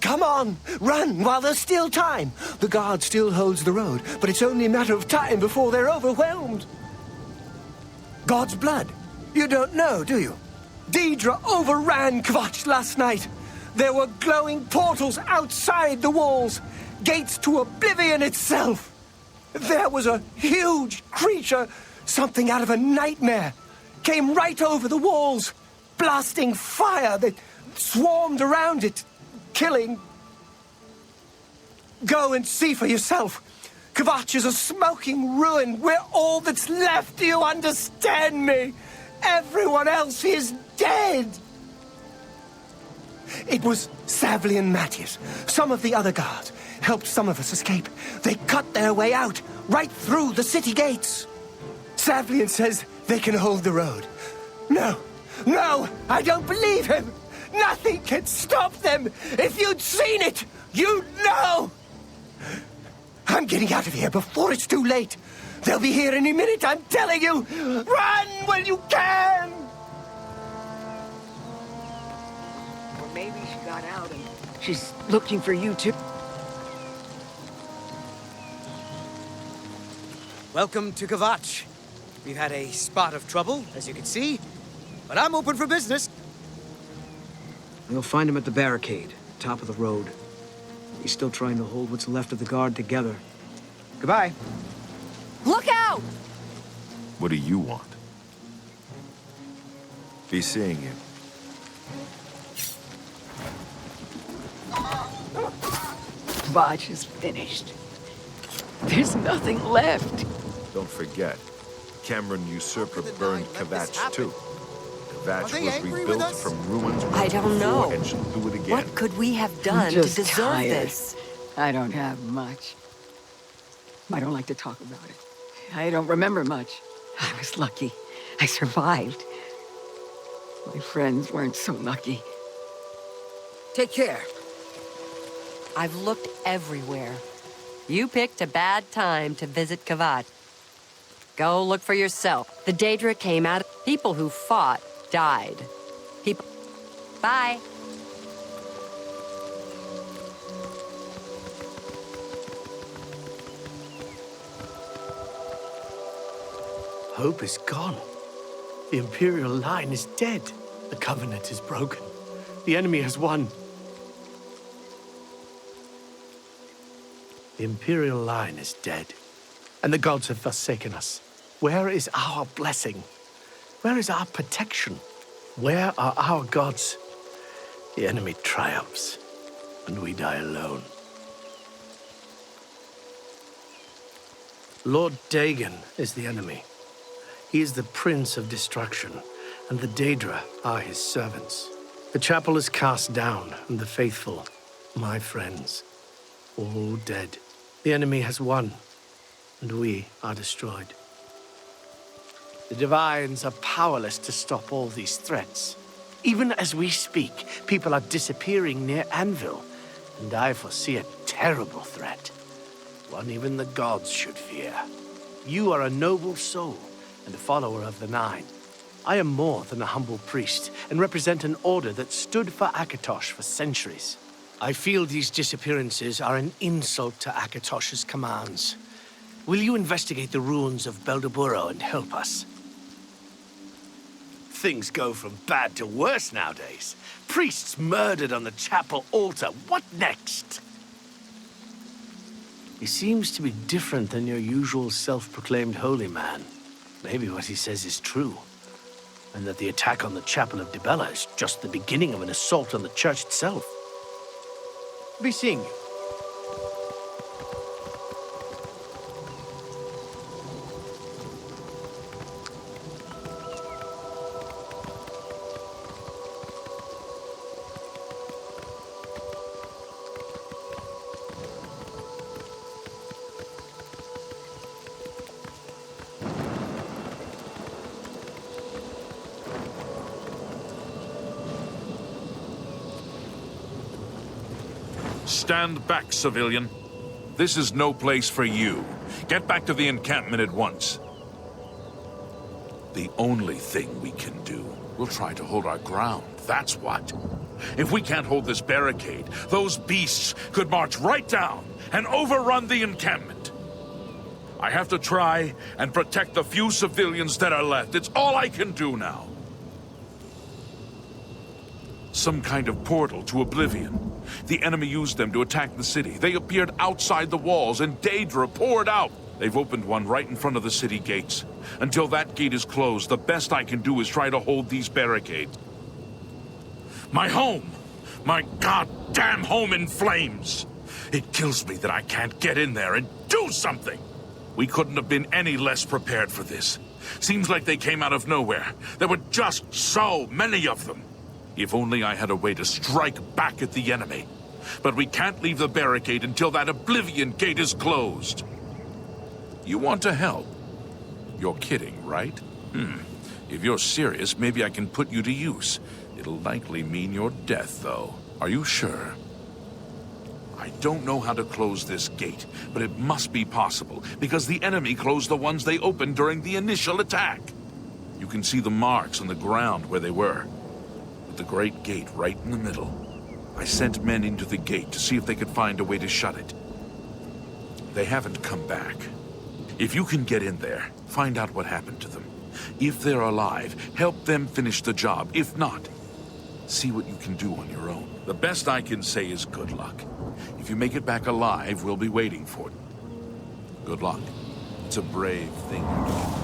Come on, run while there's still time. The guard still holds the road, but it's only a matter of time before they're overwhelmed. God's blood. You don't know, do you? Deidre overran Kvatch last night. There were glowing portals outside the walls, gates to Oblivion itself. There was a huge creature, something out of a nightmare, came right over the walls, blasting fire that swarmed around it, killing. Go and see for yourself. Kvatch is a smoking ruin. We're all that's left. Do you understand me? Everyone else is dead. It was Savli and Matthias. Some of the other guards helped some of us escape. They cut their way out, right through the city gates. Savlian says they can hold the road. No, I don't believe him. Nothing can stop them. If you'd seen it, you'd know. I'm getting out of here before it's too late. They'll be here any minute, I'm telling you. Run when you can. Or maybe she got out and she's looking for you too. Welcome to Kvatch. We've had a spot of trouble, as you can see, but I'm open for business. You'll find him at the barricade, top of the road. He's still trying to hold what's left of the guard together. Goodbye. Look out! What do you want? Be seeing you. Kvatch is finished. There's nothing left. Don't forget, Cameron Usurper burned Kvatch too. Kvatch was rebuilt from ruins I don't know. and she'll do it again. What could we have done to just deserve tired. this? I don't have much. I don't like to talk about it. I don't remember much. I was lucky. I survived. My friends weren't so lucky. Take care. I've looked everywhere. You picked a bad time to visit Kvatch. Go look for yourself. The Daedra came out. People who fought died. People. Bye. Hope is gone. The Imperial line is dead. The Covenant is broken. The enemy has won. The Imperial line is dead, and the gods have forsaken us. Where is our blessing? Where is our protection? Where are our gods? The enemy triumphs. and we die alone. Lord Dagon is the enemy. He is the Prince of Destruction, and the Daedra are his servants. The chapel is cast down, and the faithful, my friends, all dead. The enemy has won, and we are destroyed. The Divines are powerless to stop all these threats. Even as we speak, people are disappearing near Anvil, and I foresee a terrible threat. One even the gods should fear. You are a noble soul, and a follower of the Nine. I am more than a humble priest, and represent an order that stood for Akatosh for centuries. I feel these disappearances are an insult to Akatosh's commands. Will you investigate the ruins of Beldeburo and help us? Things go from bad to worse nowadays. Priests murdered on the chapel altar. What next? He seems to be different than your usual self-proclaimed holy man. Maybe what he says is true, and that the attack on the Chapel of Dibella is just the beginning of an assault on the church itself. Be seeing you. Stand back, civilian. This is no place for you. Get back to the encampment at once. The only thing we can do, we'll try to hold our ground, that's what. If we can't hold this barricade, those beasts could march right down and overrun the encampment. I have to try and protect the few civilians that are left. It's all I can do now. Some kind of portal to Oblivion. The enemy used them to attack the city. They appeared outside the walls, and Daedra poured out. They've opened one right in front of the city gates. Until that gate is closed, the best I can do is try to hold these barricades. My home! My goddamn home in flames! It kills me that I can't get in there and do something! We couldn't have been any less prepared for this. Seems like they came out of nowhere. There were just so many of them. If only I had a way to strike back at the enemy. But we can't leave the barricade until that Oblivion gate is closed. You want to help? You're kidding, right? If you're serious, maybe I can put you to use. It'll likely mean your death, though. Are you sure? I don't know how to close this gate, but it must be possible, because the enemy closed the ones they opened during the initial attack. You can see the marks on the ground where they were. The great gate right in the middle. I sent men into the gate to see if they could find a way to shut it. They haven't come back. If you can get in there, find out what happened to them. If they're alive, help them finish the job. If not, see what you can do on your own. The best I can say is good luck. If you make it back alive, we'll be waiting for it. Good luck. It's a brave thing you're doing.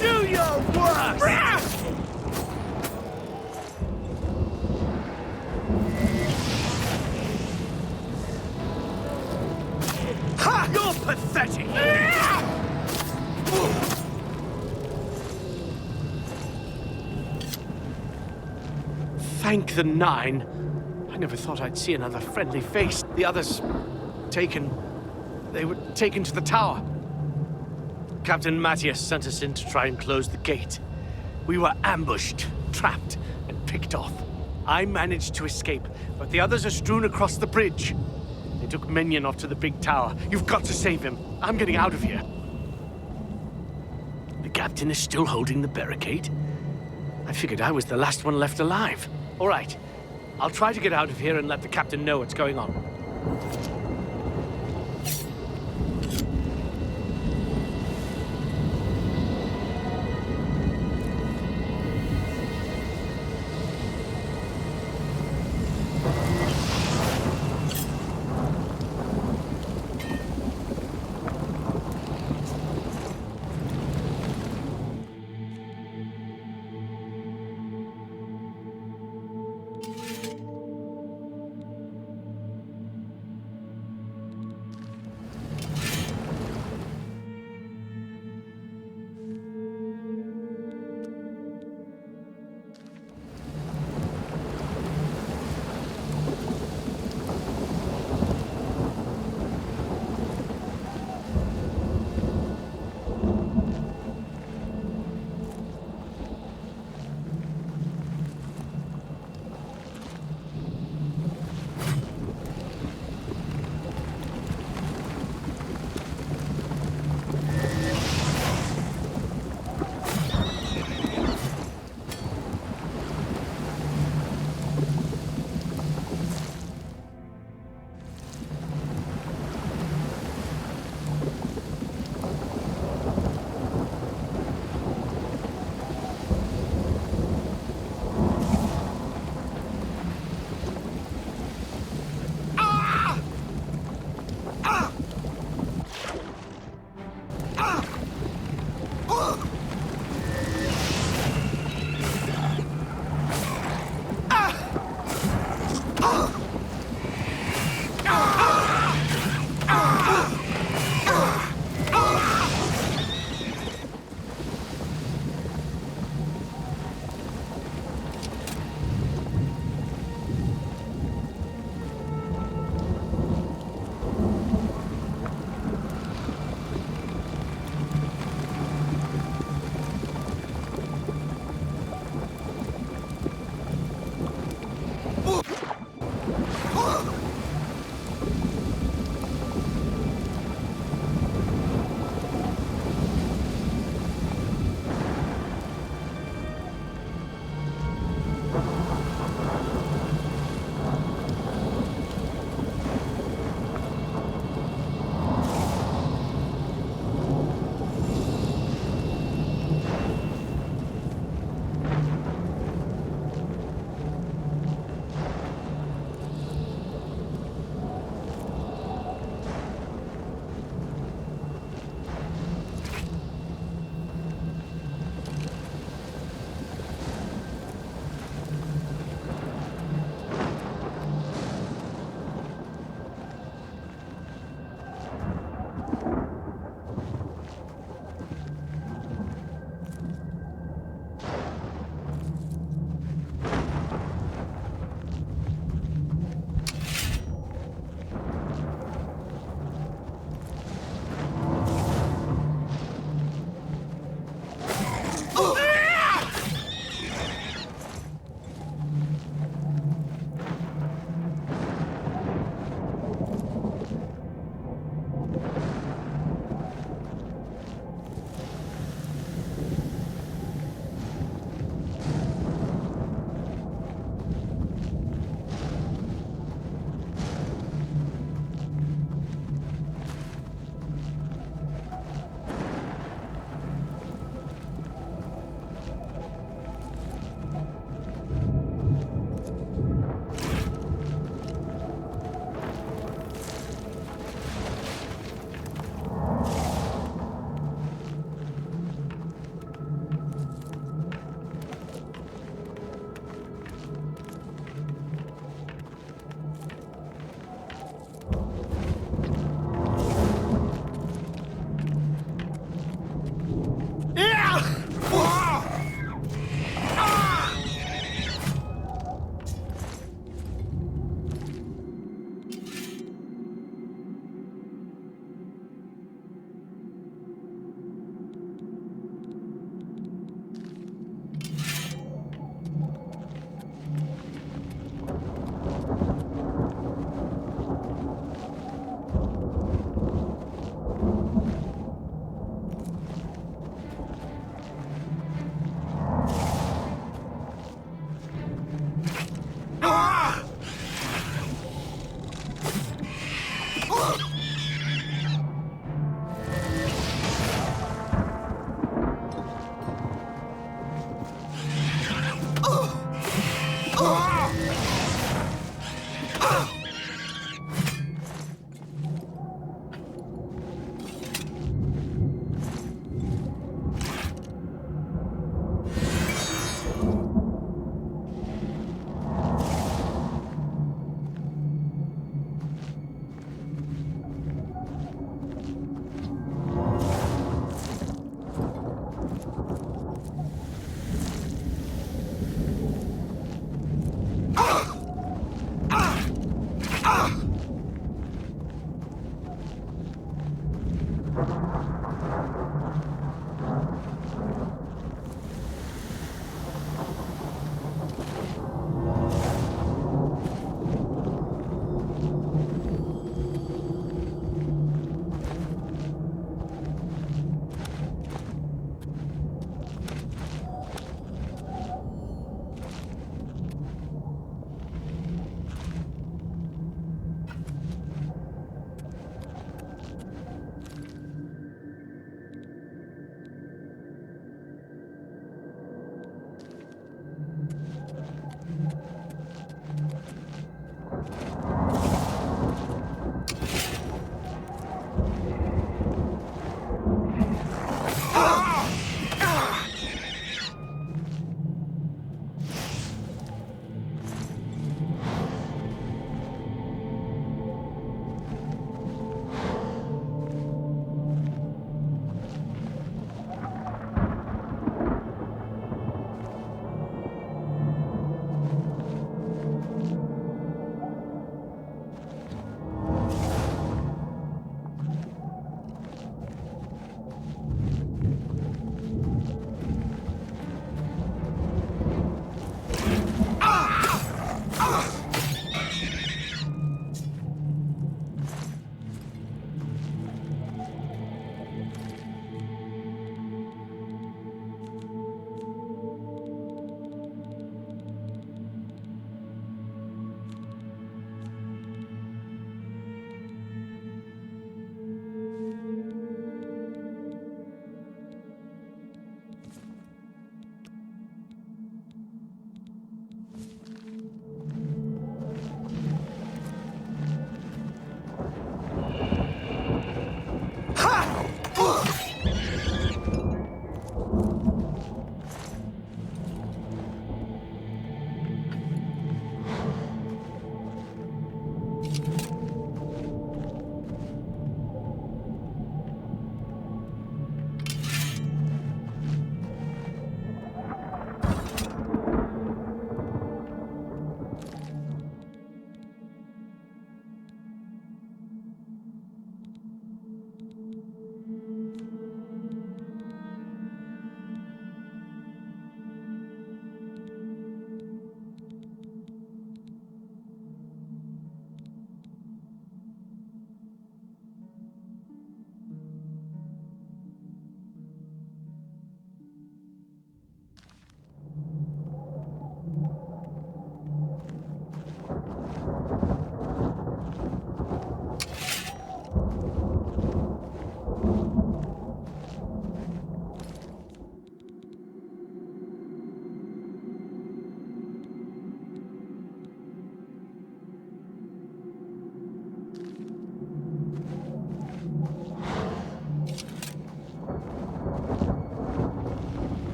Do your worst! Ha! You're pathetic! Thank the Nine. I never thought I'd see another friendly face. The others They were taken to the tower. Captain Matthias sent us in to try and close the gate. We were ambushed, trapped, and picked off. I managed to escape, but the others are strewn across the bridge. They took Minion off to the big tower. You've got to save him. I'm getting out of here. The captain is still holding the barricade? I figured I was the last one left alive. All right. I'll try to get out of here and let the captain know what's going on.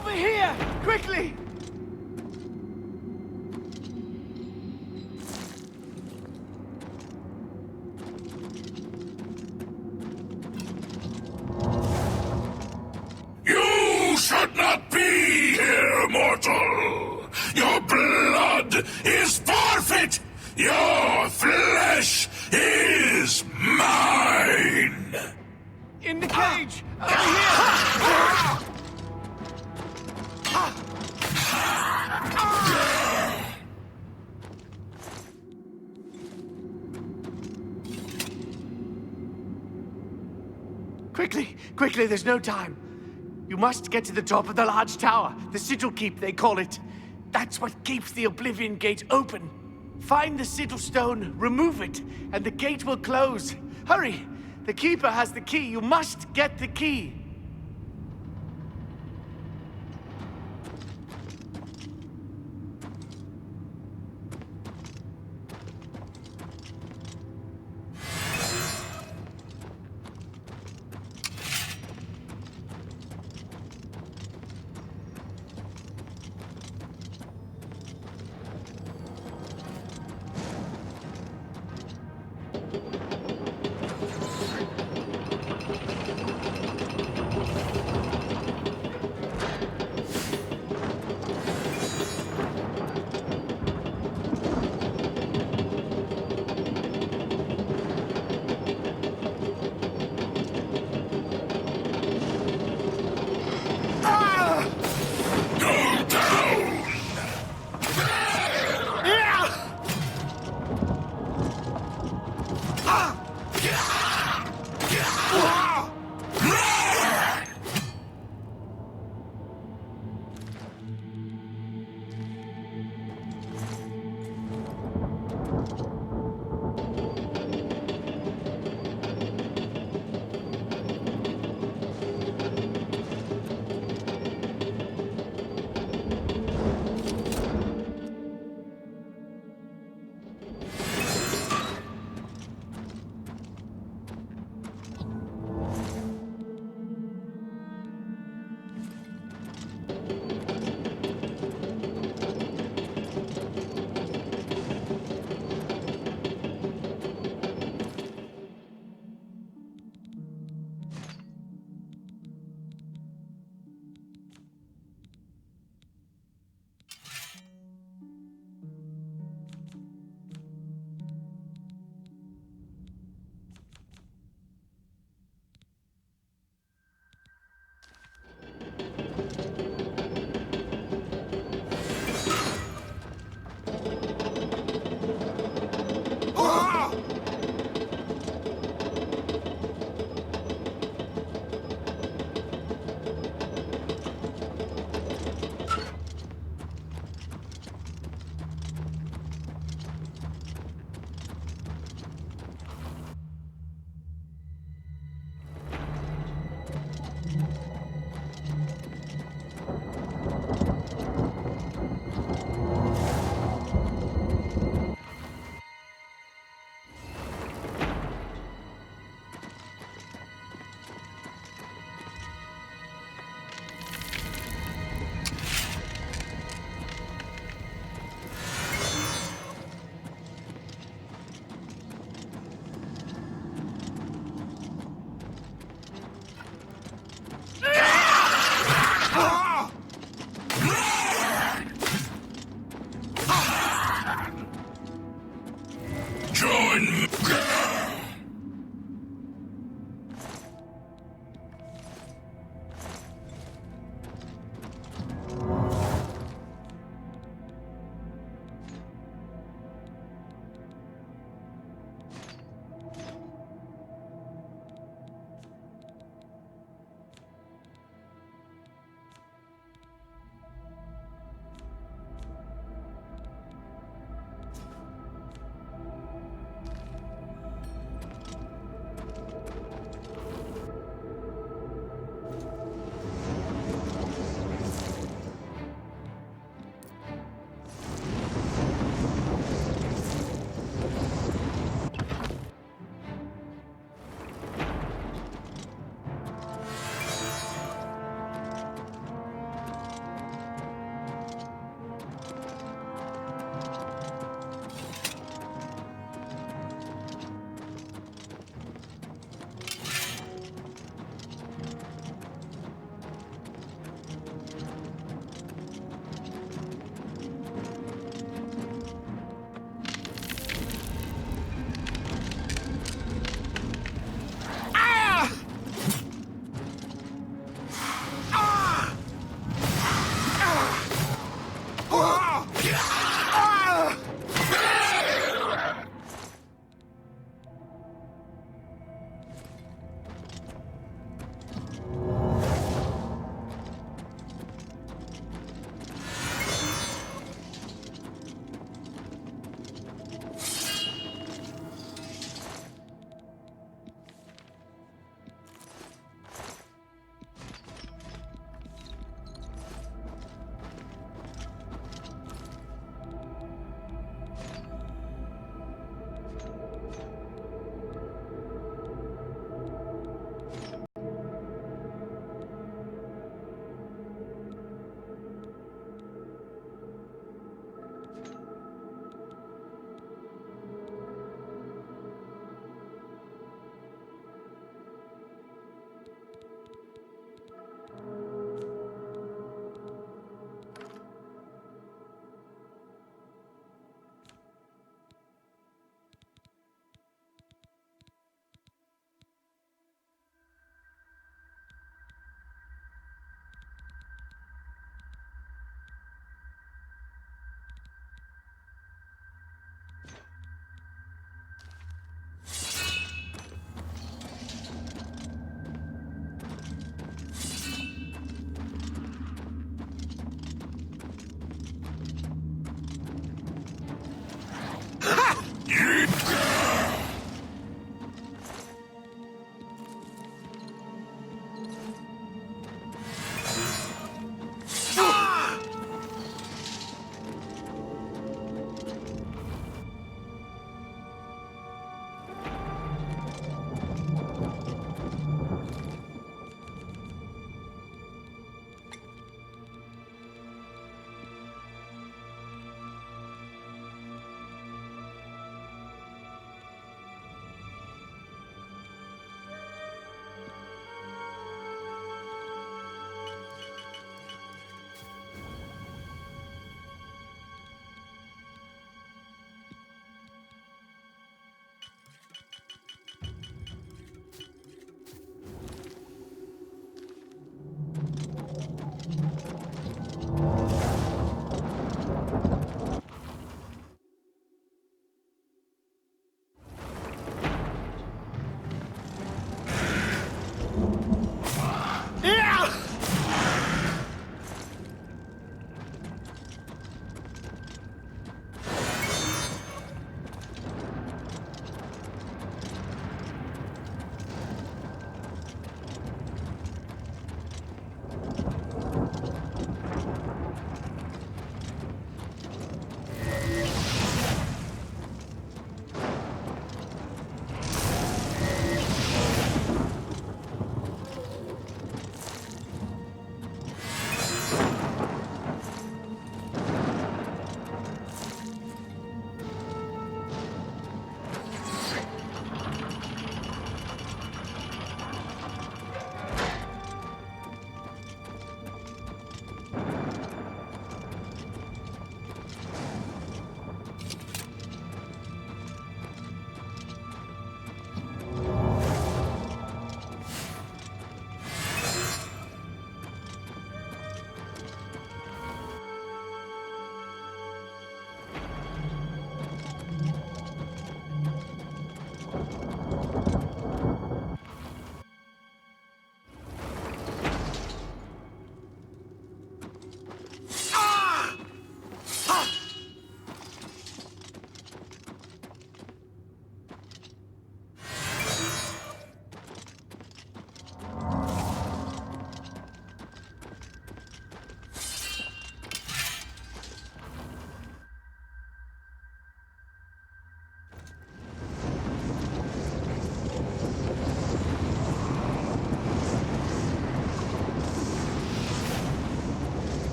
Over here! Quickly! You should not be here, mortal! Your blood is forfeit! Your flesh is mine! In the cage! Over here! Quickly! Quickly, there's no time. You must get to the top of the large tower. The Sigil Keep, they call it. That's what keeps the Oblivion Gate open. Find the Sigil Stone, remove it, and the gate will close. Hurry! The Keeper has the key. You must get the key.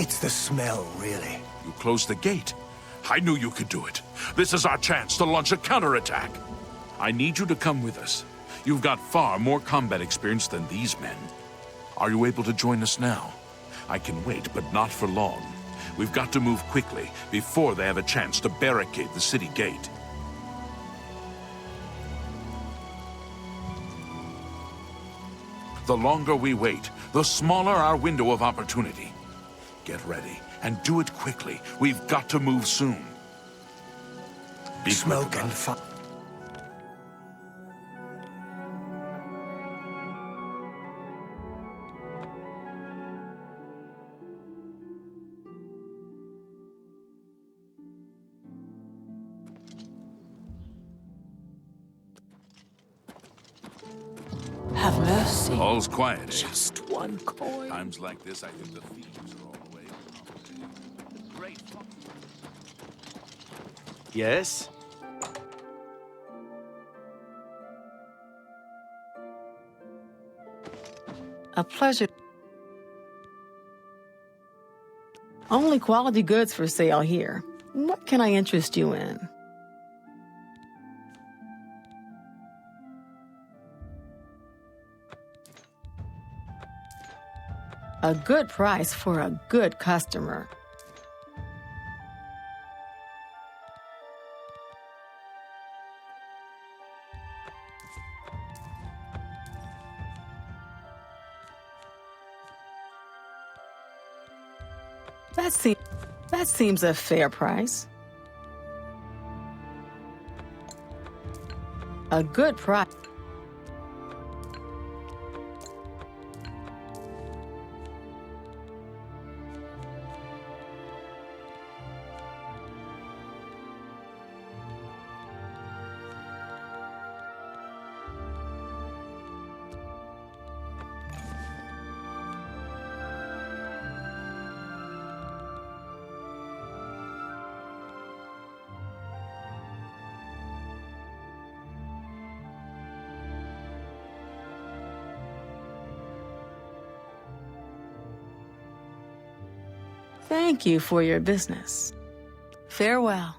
It's the smell, really. You closed the gate. I knew you could do it. This is our chance to launch a counterattack. I need you to come with us. You've got far more combat experience than these men. Are you able to join us now? I can wait, but not for long. We've got to move quickly before they have a chance to barricade the city gate. The longer we wait, the smaller our window of opportunity. Get ready, and do it quickly. We've got to move soon. Be Smoke and fire. Have mercy. All's quiet, eh? Just one coin. Times like this, I think the thieves are all the way. Great. Yes? A pleasure. Only quality goods for sale here. What can I interest you in? A good price for a good customer. That seems a fair price. A good price. Thank you for your business. Farewell.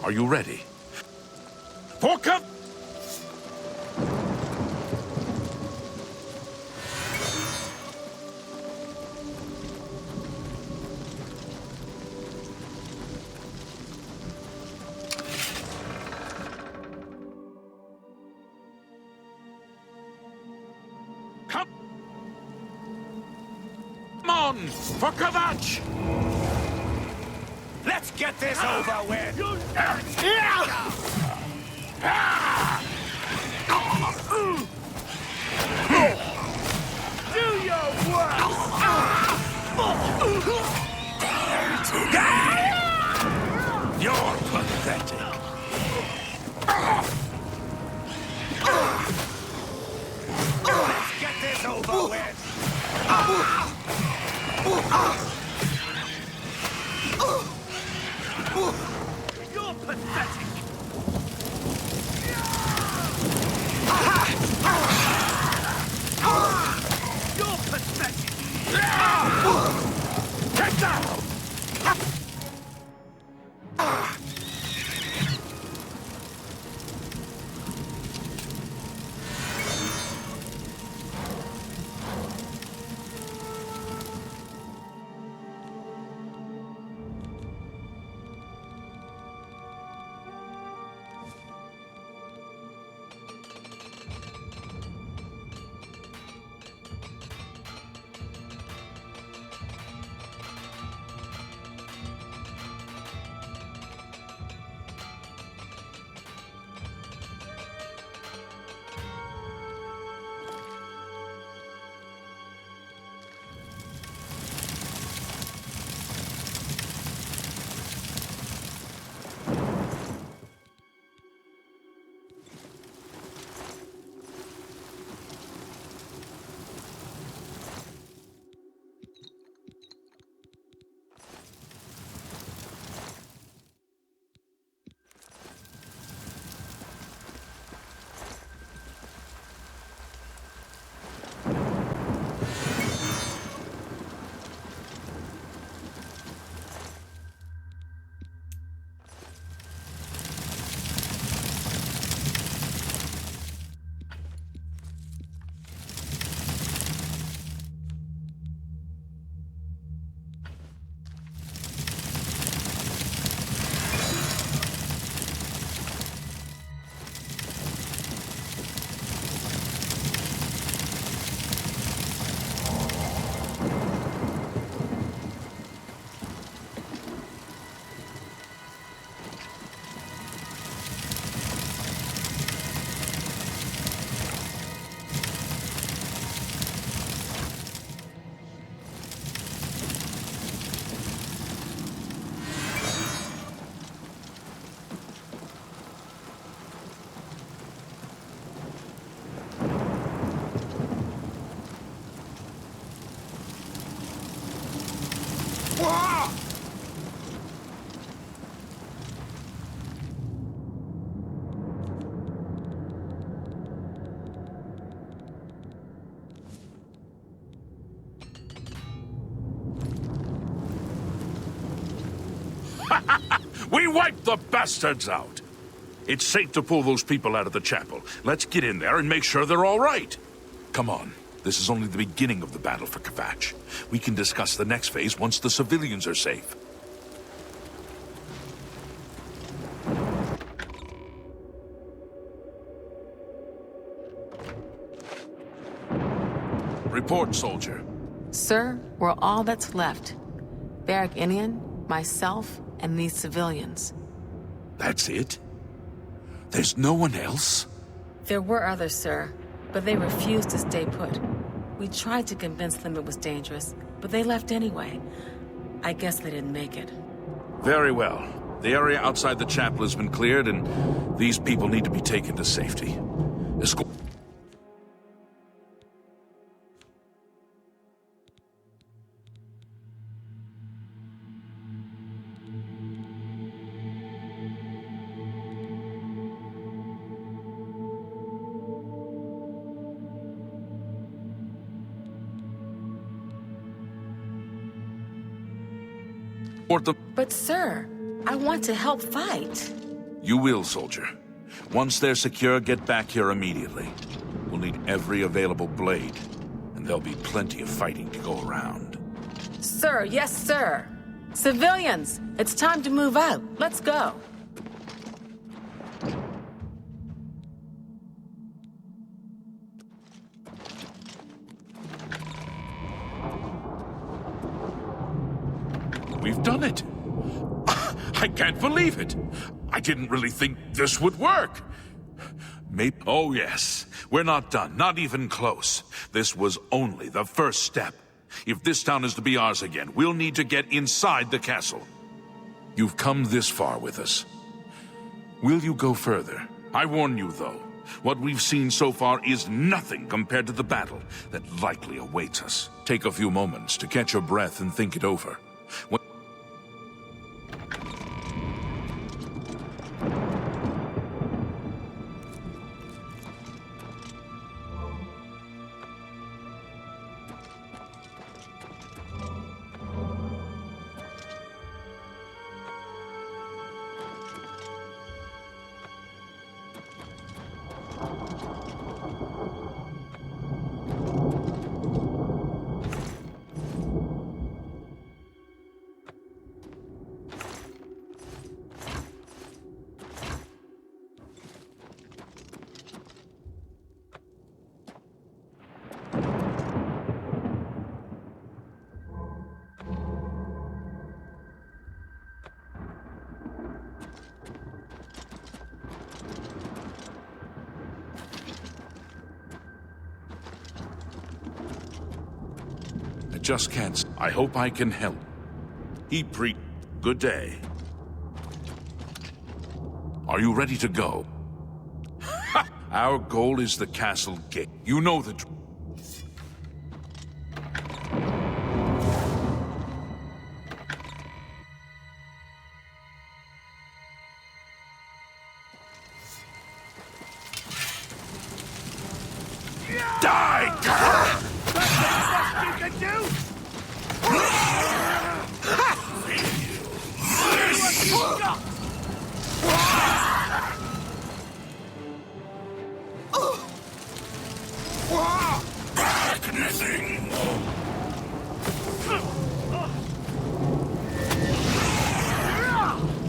Are you ready? For cover! Come on! For Kvatch! Let's get this over with! Do your worst! You're pathetic. Let's get this over with! You're pathetic! You're pathetic! Get down! We wiped the bastards out! It's safe to pull those people out of the chapel. Let's get in there and make sure they're all right. Come on. This is only the beginning of the battle for Kvatch. We can discuss the next phase once the civilians are safe. Report, soldier. Sir, we're all that's left. Barrack Inian, myself, and these civilians. That's it? There's no one else? There were others, sir, but they refused to stay put. We tried to convince them it was dangerous, but they left anyway. I guess they didn't make it. Very well. The area outside the chapel has been cleared, and these people need to be taken to safety. Escort. But sir, I want to help fight. You will, soldier. Once they're secure, get back here immediately. We'll need every available blade, and there'll be plenty of fighting to go around. Sir, yes, sir. Civilians, it's time to move out. Let's go. We've done it! I can't believe it! I didn't really think this would work! Maybe— Oh yes, we're not done, not even close. This was only the first step. If this town is to be ours again, we'll need to get inside the castle. You've come this far with us. Will you go further? I warn you, though, what we've seen so far is nothing compared to the battle that likely awaits us. Take a few moments to catch your breath and think it over. Just can't. I hope I can help. Good day. Are you ready to go? Our goal is the castle gate. You know the truth.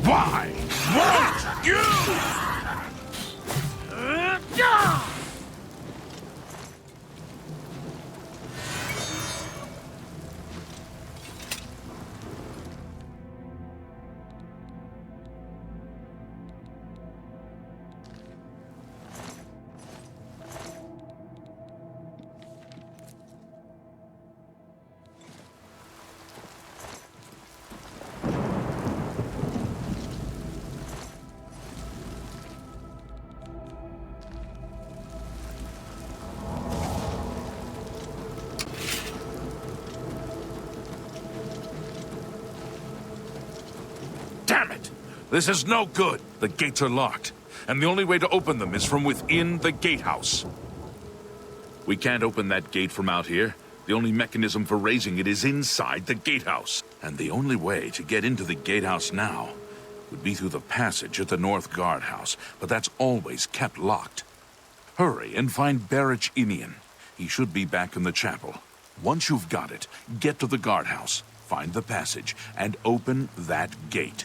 Why won't you? Damn it! This is no good. The gates are locked, and the only way to open them is from within the gatehouse. We can't open that gate from out here. The only mechanism for raising it is inside the gatehouse. And the only way to get into the gatehouse now would be through the passage at the North Guardhouse, but that's always kept locked. Hurry and find Barrich Inian. He should be back in the chapel. Once you've got it, get to the guardhouse, find the passage, and open that gate.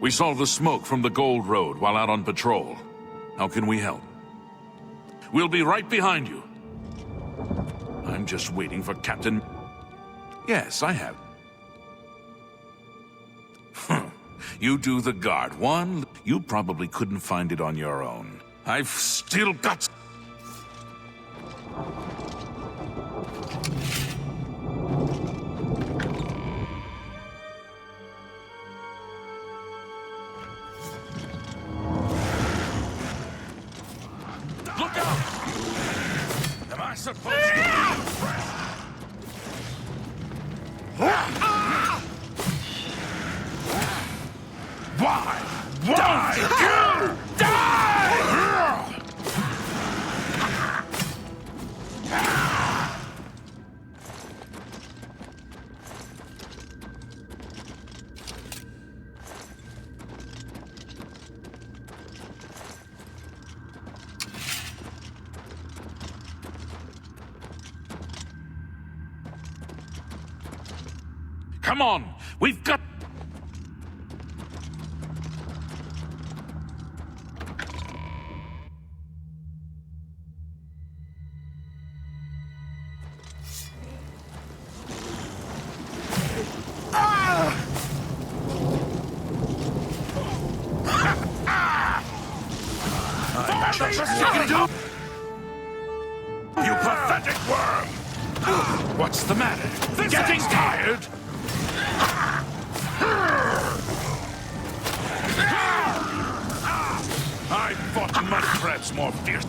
We saw the smoke from the Gold Road while out on patrol. How can we help? We'll be right behind you. I'm just waiting for Captain... Yes, I have. You do the guard one. You probably couldn't find it on your own. I've still got... Look out! Am I supposed to be impressed? Why? Die! Die! Come on! We've got... You pathetic worm! What's the matter? Getting tired? I fought muskrats more fierce.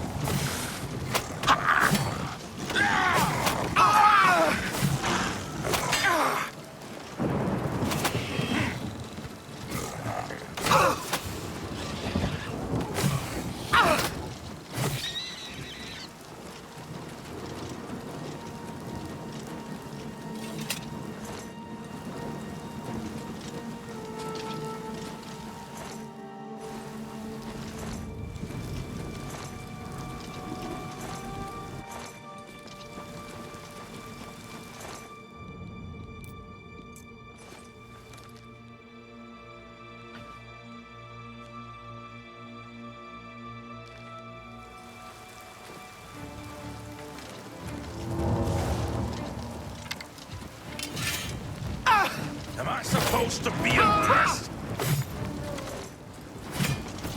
Am I supposed to be impressed?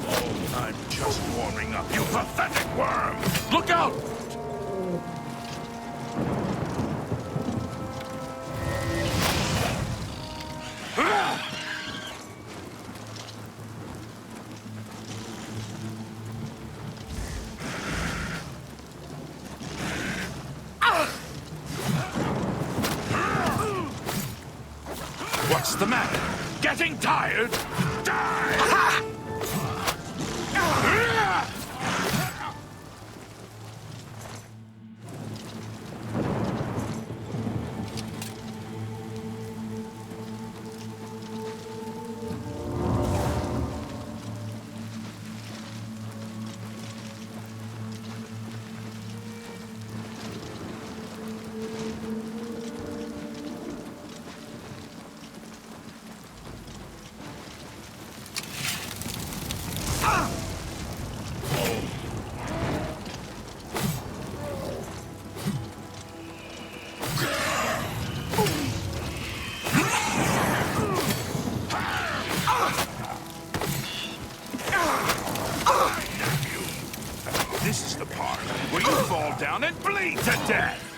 Oh, I'm just warming up, you pathetic worm! Look out! What's the matter? Getting tired? Die! This is the part where you fall down and bleed to death!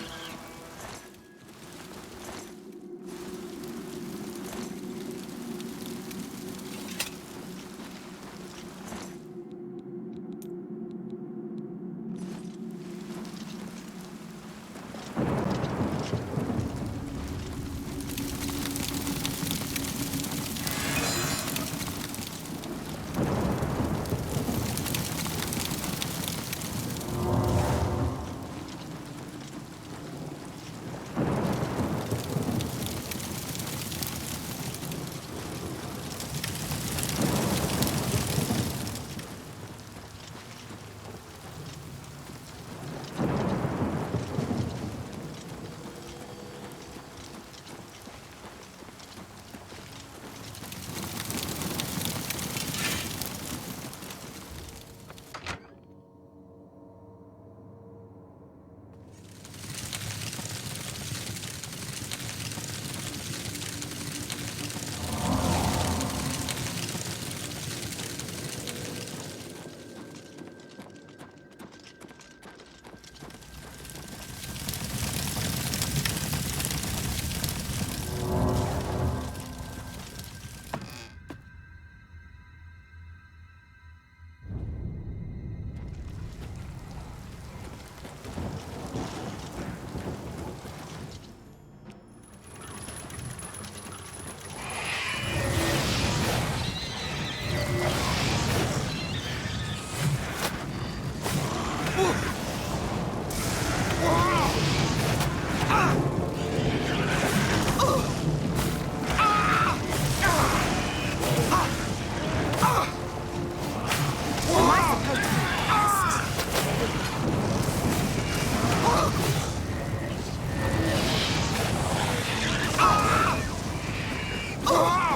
Ah!